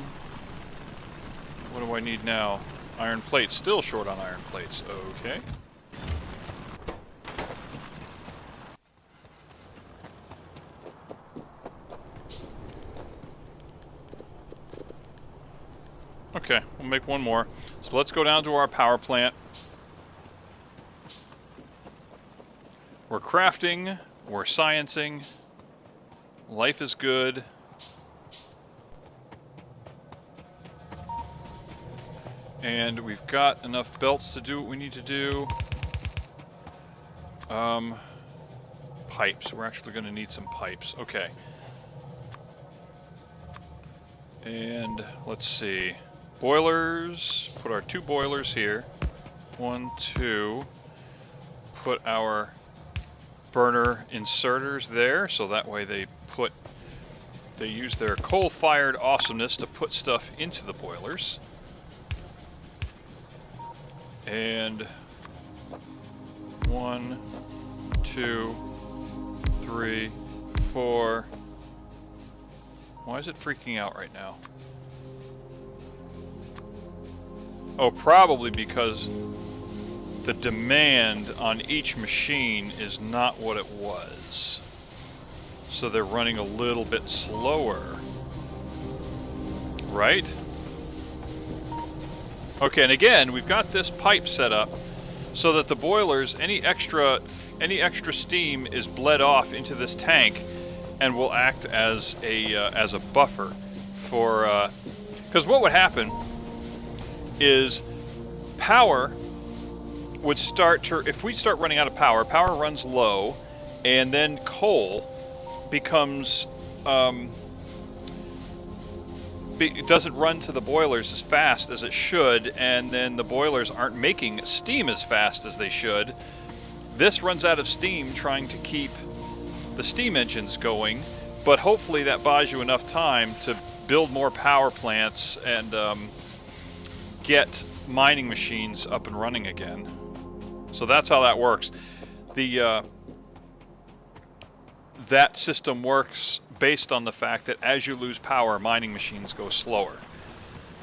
What do I need now? Iron plates. Still short on iron plates. Okay. Okay, we'll make one more. So let's go down to our power plant. We're crafting. We're sciencing. Life is good. And we've got enough belts to do what we need to do. Pipes. We're actually going to need some pipes. Okay. And let's see. Boilers. Put our 2 boilers here. 1, 2. Put our burner inserters there, so that way they use their coal-fired awesomeness to put stuff into the boilers. And 1, 2, 3, 4. Why is it freaking out right now? Oh, probably because the demand on each machine is not what it was. So they're running a little bit slower. Right? Okay, and again, we've got this pipe set up so that the boilers, any extra steam is bled off into this tank and will act as a buffer for, because what would happen is power would start to, if we start running out of power, power runs low, and then coal becomes, it doesn't run to the boilers as fast as it should, and then the boilers aren't making steam as fast as they should. This runs out of steam trying to keep the steam engines going, but hopefully that buys you enough time to build more power plants and get mining machines up and running again. So that's how that works. That system works based on the fact that as you lose power, mining machines go slower.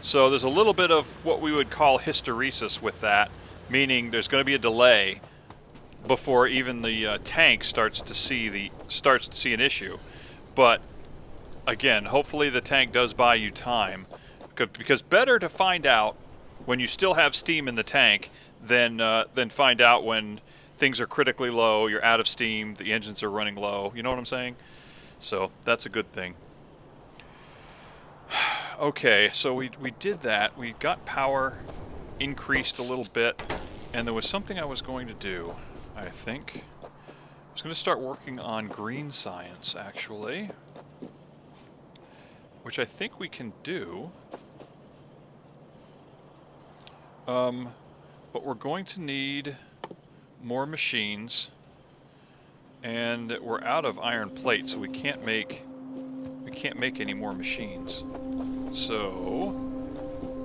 So there's a little bit of what we would call hysteresis with that, meaning there's going to be a delay before even the tank starts to see an issue. But again, hopefully the tank does buy you time, because better to find out when you still have steam in the tank than find out when things are critically low, you're out of steam, the engines are running low. You know what I'm saying? So that's a good thing. Okay, so we did that. We got power increased a little bit, and there was something I was going to do, I think. I was going to start working on green science, actually, which I think we can do. But we're going to need more machines, and we're out of iron plate, so we can't make any more machines. So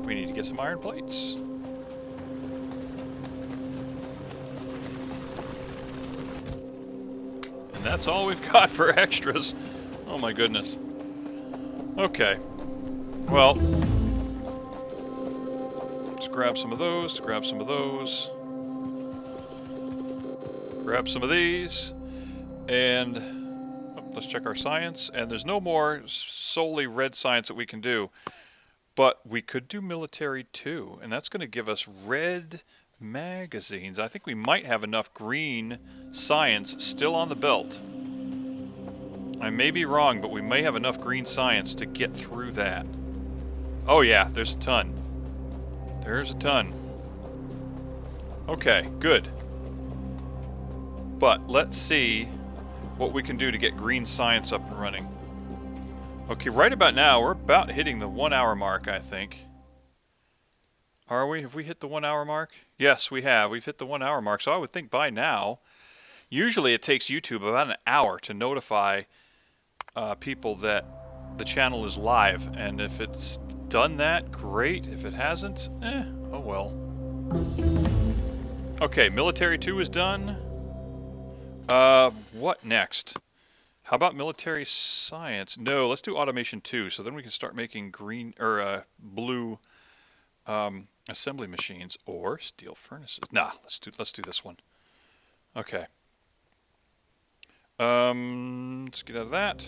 we need to get some iron plates. And that's all we've got for extras. Oh my goodness. Okay. Well, let's grab some of those, grab some of those, grab some of these, and let's check our science. And there's no more solely red science that we can do, but we could do military too, and that's going to give us red magazines. I think we might have enough green science still on the belt. I may be wrong, but we may have enough green science to get through that. Oh yeah, there's a ton. There's a ton. Okay, good. But let's see what we can do to get green science up and running. Okay, right about now, we're about hitting the 1 hour mark, I think. Are we? Have we hit the 1 hour mark? Yes, we have. We've hit the 1 hour mark, so I would think by now, usually it takes YouTube about an hour to notify people that the channel is live, and if it's done that, great. If it hasn't, oh well. Okay, military 2 is done. What next? How about military science? No, let's do automation 2, so then we can start making green or blue assembly machines or steel furnaces. Nah, let's do this one. Okay. Let's get out of that.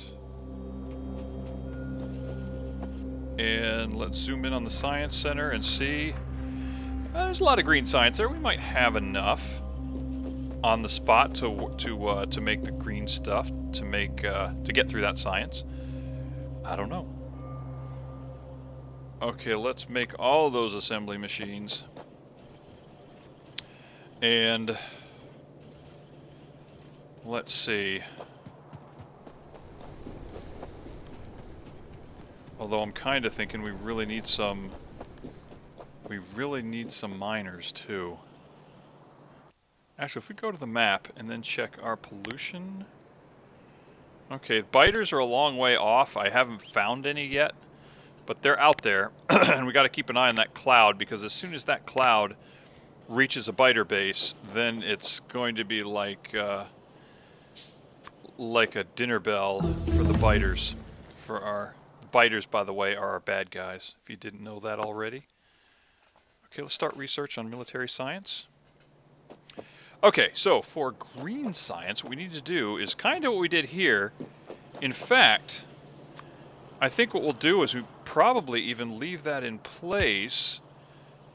And let's zoom in on the science center and see. There's a lot of green science there. We might have enough on the spot to make the green stuff to get through that science. I don't know. Okay, let's make all those assembly machines. And let's see. Although I'm kind of thinking we really need some miners too. Actually, if we go to the map and then check our pollution. Okay, biters are a long way off. I haven't found any yet, but they're out there. And we got to keep an eye on that cloud, because as soon as that cloud reaches a biter base, then it's going to be like a dinner bell for the biters. For our biters, by the way, are our bad guys, if you didn't know that already. Okay, let's start research on military science. Okay, so for green science, what we need to do is kind of what we did here. In fact, I think what we'll do is we probably even leave that in place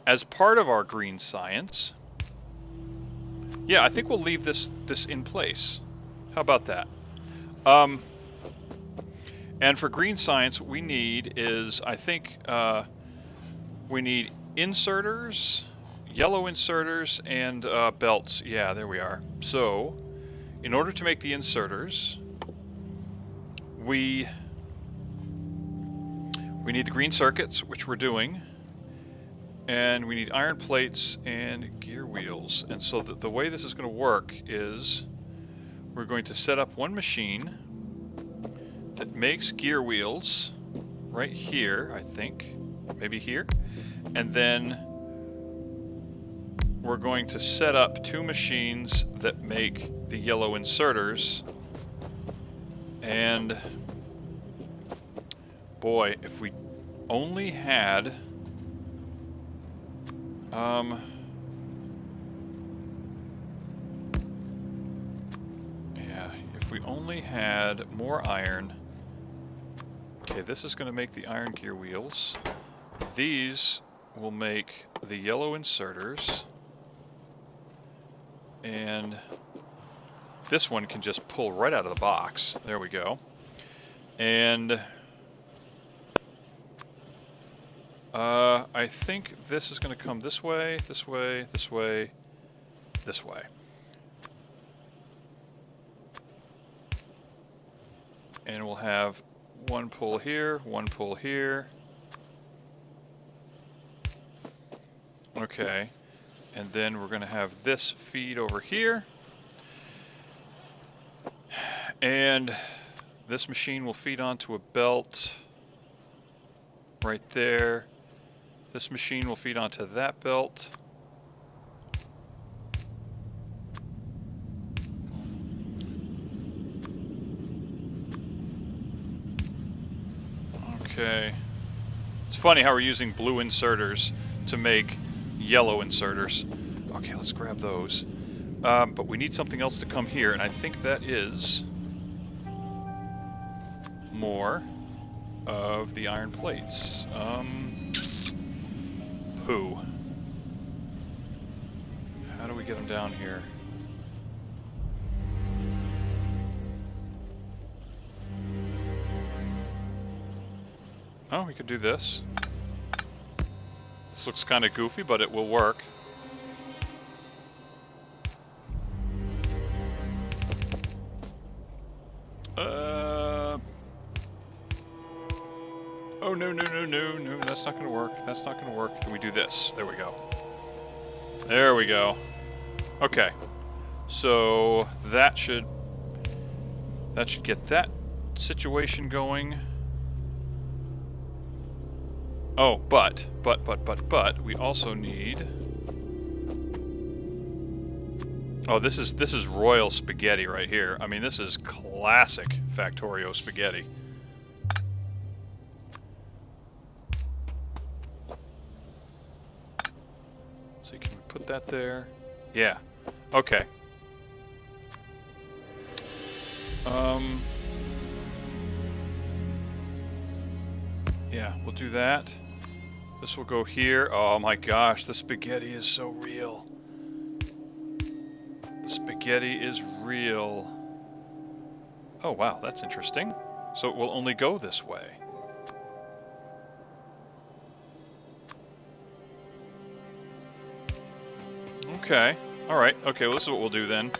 as part of our green science. Yeah, I think we'll leave this in place. How about that? And for green science, what we need is, I think, we need inserters, yellow inserters, and belts. Yeah, there we are. So, in order to make the inserters, we need the green circuits, which we're doing, and we need iron plates and gear wheels. And so the way this is going to work is we're going to set up one machine that makes gear wheels right here, I think, maybe here, and then we're going to set up two machines that make the yellow inserters. And boy, if we only had yeah, if we only had more iron. Okay, this is going to make the iron gear wheels. These will make the yellow inserters. And this one can just pull right out of the box. There we go. And I think this is going to come this way, this way, this way, this way. And we'll have one pull here, one pull here. Okay. And then we're going to have this feed over here. And this machine will feed onto a belt right there. This machine will feed onto that belt. Okay. It's funny how we're using blue inserters to make yellow inserters. Okay, let's grab those. But we need something else to come here, and I think that is more of the iron plates. Who? How do we get them down here? Oh, we could do this. This looks kind of goofy, but it will work. Oh, no, that's not going to work. That's not going to work. Can we do this? There we go. There we go. Okay. So that should get that situation going. Oh, but we also need Oh, this is royal spaghetti right here. I mean, this is classic Factorio spaghetti. Let's see, can we put that there? Yeah. Okay. Yeah, we'll do that. This will go here. Oh my gosh, the spaghetti is so real. The spaghetti is real. Oh wow, that's interesting. So it will only go this way. Okay. Alright, okay, well this is what we'll do then.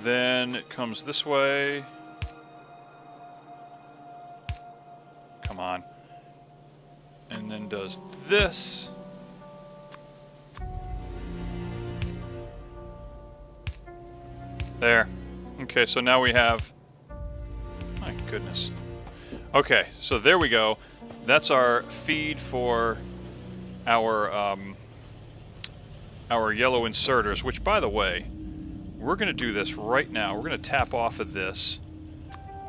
Then it comes this way. Come on. And then does this. There. Okay, so now we have... My goodness. Okay, so there we go. That's our feed for our yellow inserters, which, by the way, we're going to do this right now. We're going to tap off of this.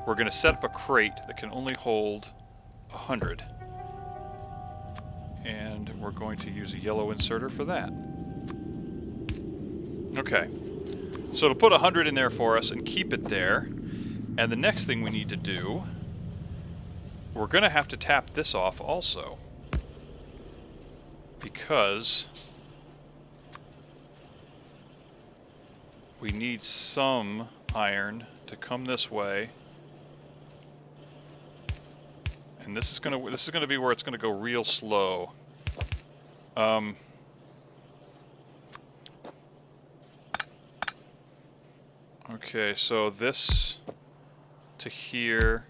We're going to set up a crate that can only hold 100. And we're going to use a yellow inserter for that. Okay. So to put 100 in there for us and keep it there. And the next thing we need to do, we're going to have to tap this off also. Because we need some iron to come this way. And this is gonna be where it's gonna go real slow. Okay, so this to here.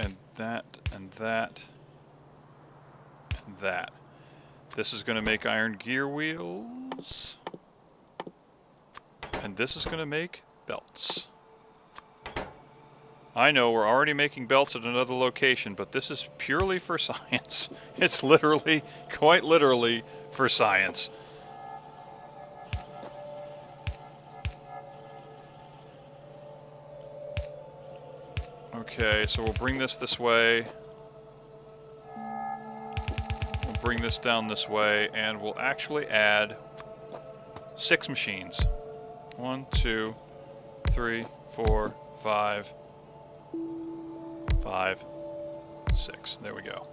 And that, and that, and that. This is gonna make iron gear wheels. And this is going to make belts. I know we're already making belts at another location, but this is purely for science. It's literally, quite literally, for science. Okay, so we'll bring this way. We'll bring this down this way, and we'll actually add 6 machines. 1, 2, 3, 4, 5, 5, 6. There we go.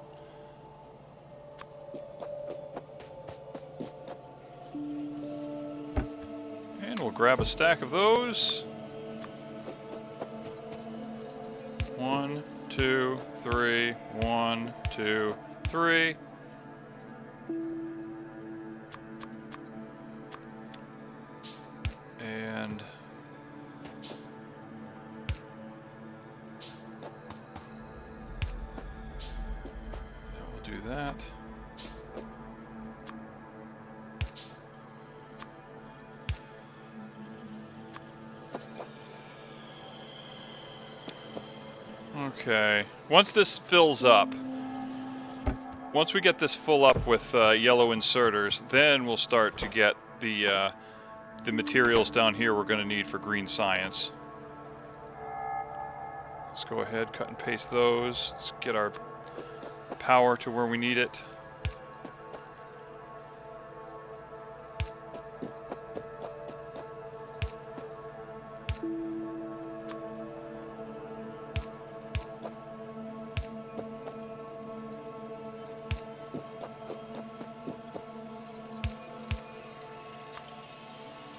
And we'll grab a stack of those. 1, 2, 3, 1, 2, 3. And we'll do that. Okay, once this fills up, once we get this full up with yellow inserters, then we'll start to get the materials down here we're going to need for green science. Let's go ahead, cut and paste those. Let's get our power to where we need it.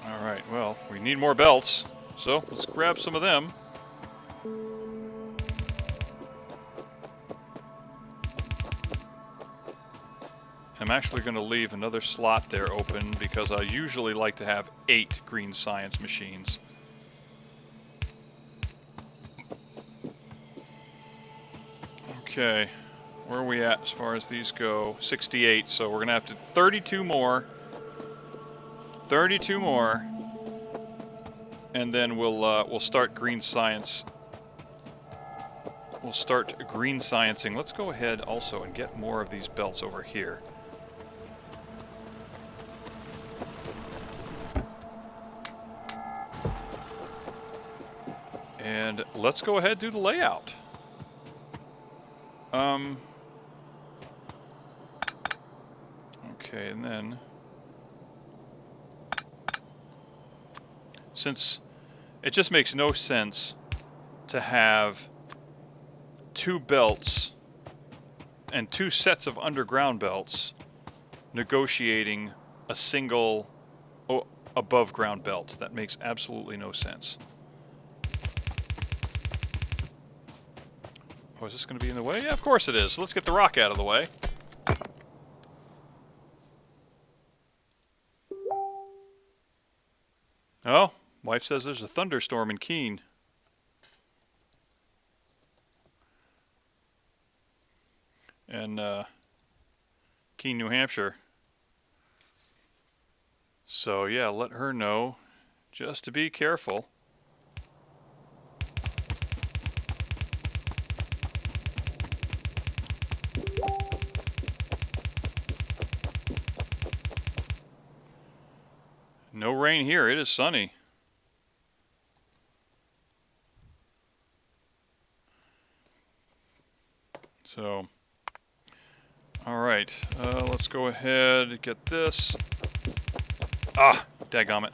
Alright, well, we need more belts, so let's grab some of them. I'm actually going to leave another slot there open because I usually like to have 8 green science machines. Okay, where are we at as far as these go? 68, so we're going to have to 32 more. 32 more. And then we'll start green science. we'll start green sciencing. Let's go ahead also and get more of these belts over here. And let's go ahead and do the layout. Okay, and then since it just makes no sense to have two belts and two sets of underground belts negotiating a single above ground belt. That makes absolutely no sense. Oh, is this going to be in the way? Yeah, of course it is. So let's get the rock out of the way. Oh, wife says there's a thunderstorm in Keene. And Keene, New Hampshire. So yeah, let her know just to be careful. No rain here, it is sunny. So, all right, let's go ahead and get this. Ah, dadgummit.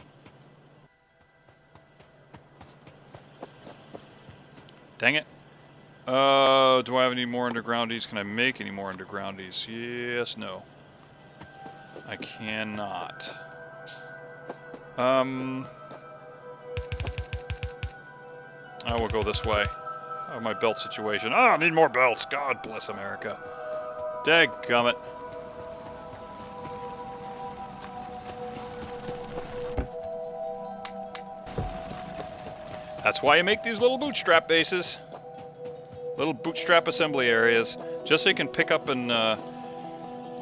Dang it. Do I have any more undergroundies? Can I make any more undergroundies? Yes, no. I cannot. I will go this way. Oh, my belt situation. Ah, I need more belts. God bless America. Dadgummit. That's why you make these little bootstrap bases. Little bootstrap assembly areas. Just so you can pick up and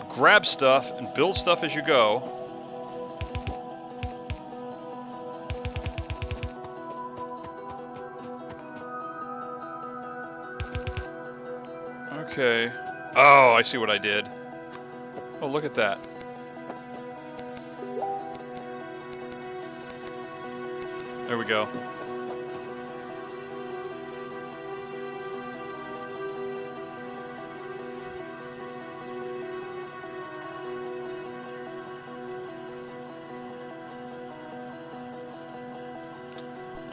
grab stuff and build stuff as you go. Okay. Oh, I see what I did. Oh, look at that. There we go.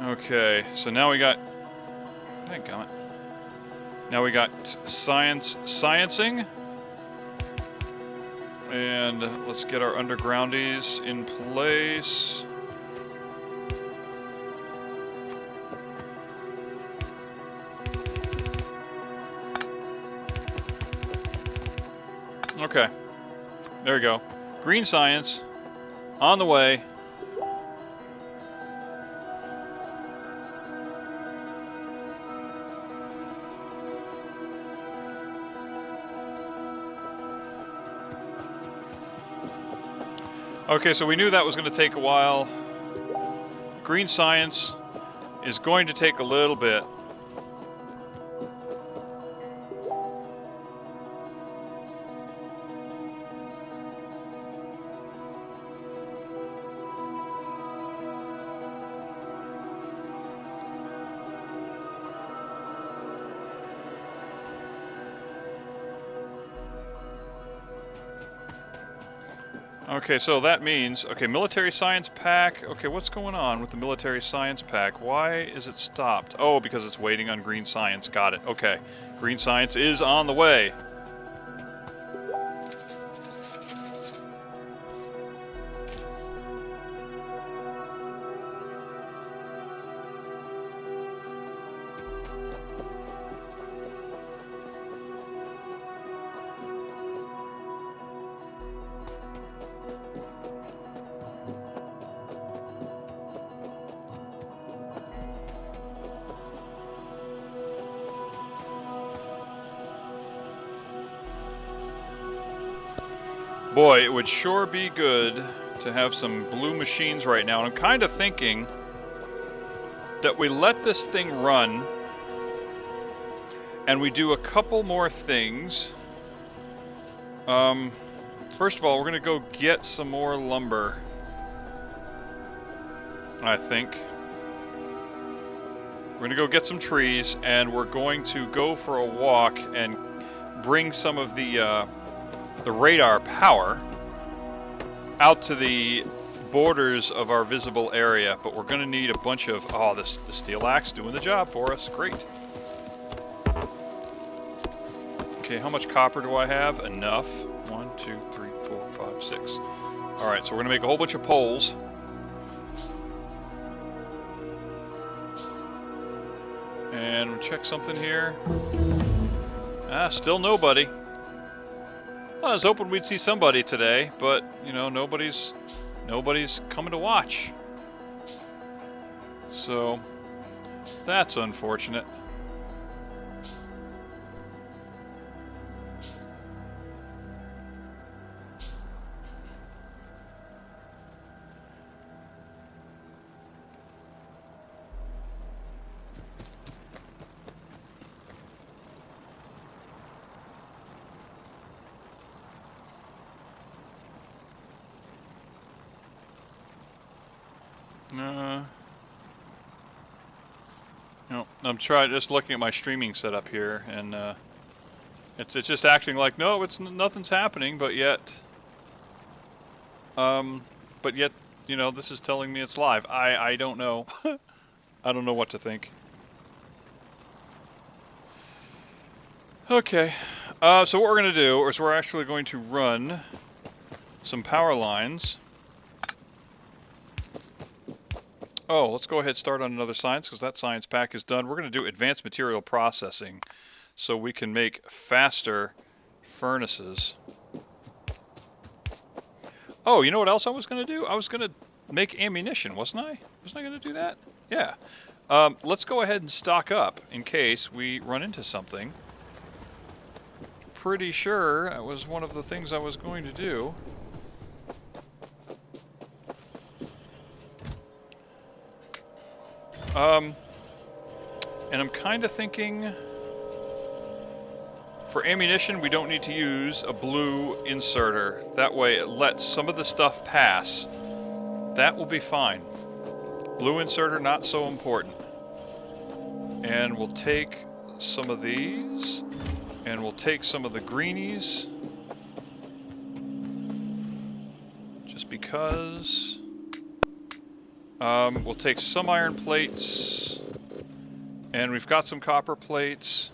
Okay, so now we got... Dadgummit. Now we got sciencing. And let's get our undergroundies in place. Okay. There we go. Green science. On the way. Okay, so we knew that was going to take a while. Green science is going to take a little bit. Okay, so that means, okay, military science pack. Okay, what's going on with the military science pack? Why is it stopped? Oh, because it's waiting on green science. Got it. Okay. Green science is on the way. Boy, it would sure be good to have some blue machines right now. And I'm kind of thinking that we let this thing run and we do a couple more things. First of all, we're going to go get some more lumber, I think. We're going to go get some trees, and we're going to go for a walk and bring some of the radar power out to the borders of our visible area. But we're going to need a bunch of... Oh, the steel axe doing the job for us. Great. Okay, how much copper do I have? Enough. 1, 2, 3, 4, 5, 6. Alright, so we're going to make a whole bunch of poles. And we'll check something here. Ah, still nobody. Well, I was hoping we'd see somebody today, but, you know, nobody's coming to watch. So, that's unfortunate. No, I'm just looking at my streaming setup here, and it's just acting like no, nothing's happening, but yet, you know, this is telling me it's live. I don't know. I don't know what to think. Okay, so what we're gonna do is we're actually going to run some power lines. Oh, let's go ahead and start on another science, because that science pack is done. We're going to do advanced material processing, so we can make faster furnaces. Oh, you know what else I was going to do? I was going to make ammunition, wasn't I? Wasn't I going to do that? Yeah. Let's go ahead and stock up in case we run into something. Pretty sure that was one of the things I was going to do. And I'm kind of thinking for ammunition we don't need to use a blue inserter. That way it lets some of the stuff pass. That will be fine. Blue inserter not so important. And we'll take some of these, and we'll take some of the greenies. Just because... we'll take some iron plates, and we've got some copper plates.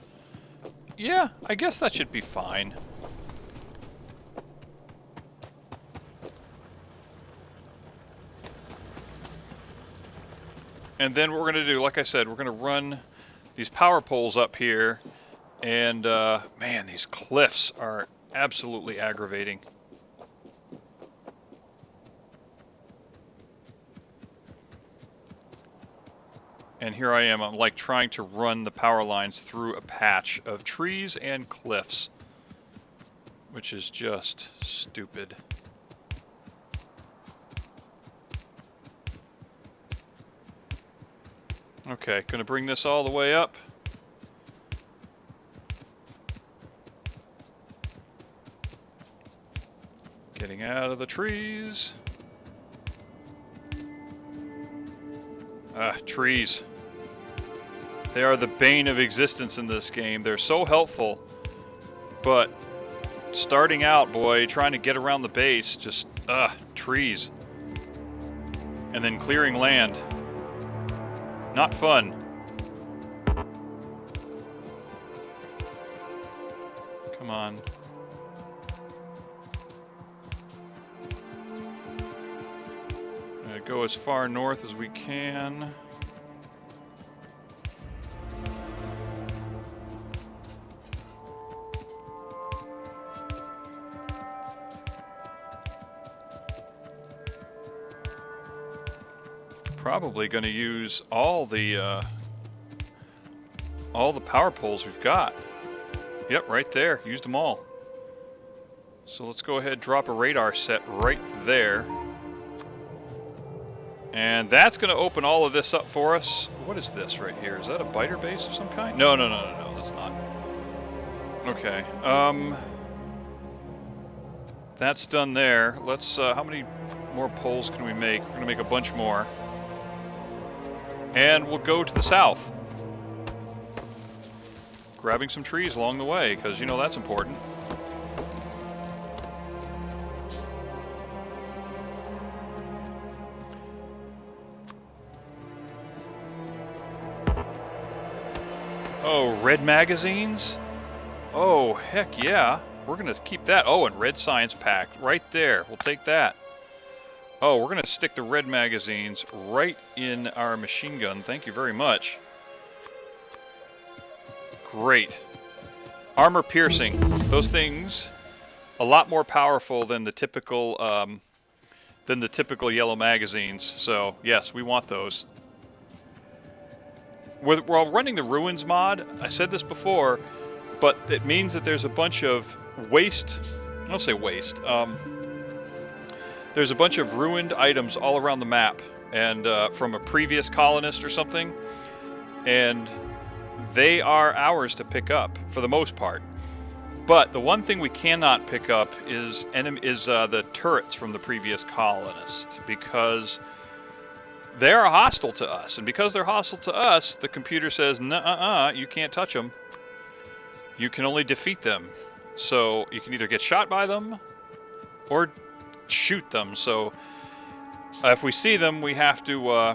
Yeah, I guess that should be fine. And then what we're going to do, like I said, we're going to run these power poles up here, and man, these cliffs are absolutely aggravating. And here I am, I'm like trying to run the power lines through a patch of trees and cliffs, which is just stupid. Okay, gonna bring this all the way up. Getting out of the trees. Ah, trees. They are the bane of existence in this game. They're so helpful, but starting out, boy, trying to get around the base, just, trees. And then clearing land. Not fun. Come on. Go as far north as we can. Probably going to use all the power poles we've got. Yep, right there. Used them all. So let's go ahead and drop a radar set right there. And that's going to open all of this up for us. What is this right here? Is that a biter base of some kind? No, that's not. Okay. That's done there. Let's, how many more poles can we make? We're going to make a bunch more. And we'll go to the south. Grabbing some trees along the way, because you know that's important. Oh, red magazines? Oh, heck yeah. We're going to keep that. Oh, and red science pack right there. We'll take that. Oh, we're going to stick the red magazines right in our machine gun. Thank you very much. Great. Armor piercing. Those things, a lot more powerful than the typical yellow magazines. So, yes, we want those. While running the Ruins mod, I said this before, but it means that there's a bunch of waste. I don't say waste. There's a bunch of ruined items all around the map, and from a previous colonist or something, and they are ours to pick up for the most part. But the one thing we cannot pick up is the turrets from the previous colonist, because they are hostile to us, and because they're hostile to us, the computer says, "Nuh-uh-uh, you can't touch them. You can only defeat them." So you can either get shot by them or shoot them. So if we see them, we have to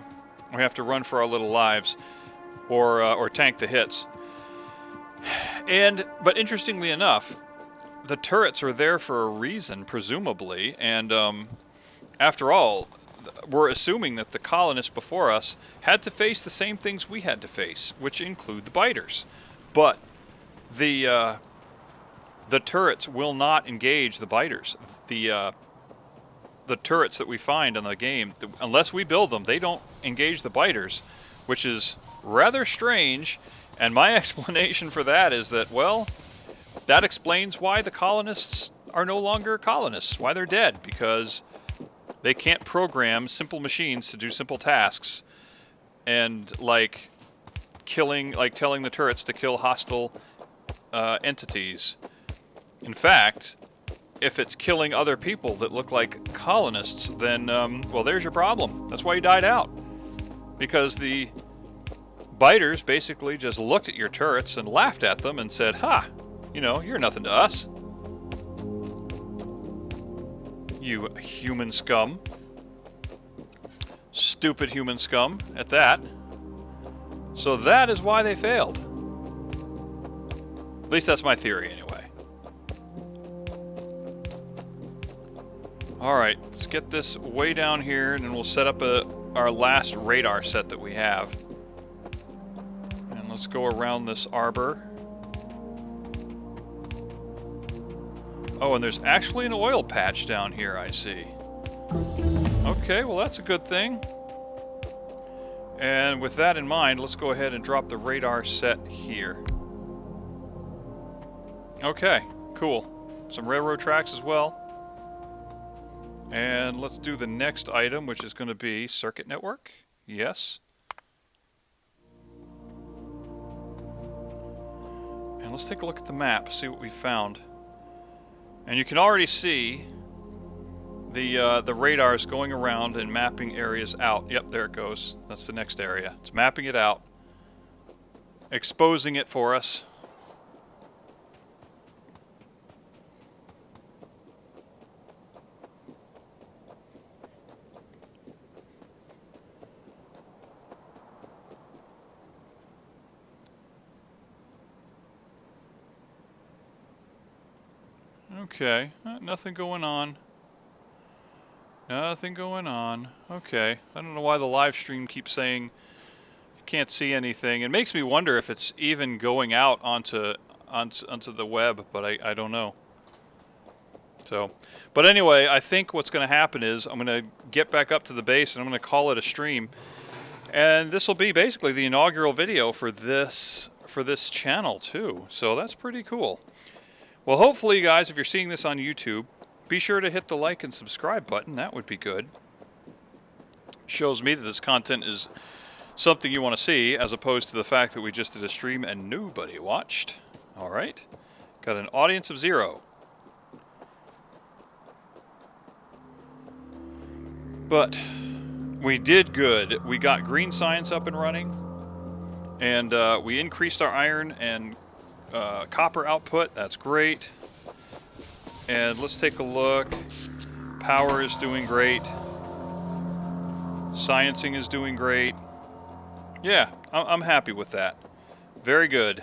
run for our little lives, or tank the hits. But interestingly enough, the turrets are there for a reason, presumably, and after all, we're assuming that the colonists before us had to face the same things we had to face, which include the biters. But the turrets will not engage the biters. The turrets that we find in the game, unless we build them, they don't engage the biters, which is rather strange. And my explanation for that is that, well, that explains why the colonists are no longer colonists, why they're dead, because they can't program simple machines to do simple tasks, and telling the turrets to kill hostile entities. In fact, if it's killing other people that look like colonists, then, well, there's your problem. That's why you died out. Because the biters basically just looked at your turrets and laughed at them and said, "Ha, you know, you're nothing to us. You human scum." Stupid human scum at that. So that is why they failed. At least that's my theory anyway. Alright, let's get this way down here, and then we'll set up our last radar set that we have. And let's go around this arbor. Oh, and there's actually an oil patch down here, I see. Okay, well that's a good thing. And with that in mind, let's go ahead and drop the radar set here. Okay, cool. Some railroad tracks as well. And let's do the next item, which is going to be circuit network. Yes. And let's take a look at the map, see what we found. And you can already see the radars going around and mapping areas out. Yep, there it goes. That's the next area. It's mapping it out, exposing it for us. Okay, nothing going on. Nothing going on. Okay, I don't know why the live stream keeps saying you can't see anything. It makes me wonder if it's even going out onto the web, but I don't know. So, but anyway, I think what's going to happen is I'm going to get back up to the base and I'm going to call it a stream. And this will be basically the inaugural video for this channel too. So that's pretty cool. Well, hopefully, guys, if you're seeing this on YouTube, be sure to hit the like and subscribe button. That would be good. Shows me that this content is something you want to see, as opposed to the fact that we just did a stream and nobody watched. All right. Got an audience of 0. But we did good. We got green science up and running, and we increased our iron and copper output. That's great. And let's take a look. Power is doing great. Sciencing is doing great. Yeah, I'm happy with that. Very good.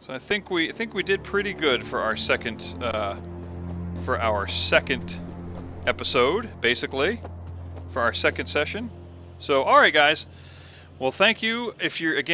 So I think we did pretty good for our second episode, basically, for our second session. So, all right, guys. Well, thank you. If you're again.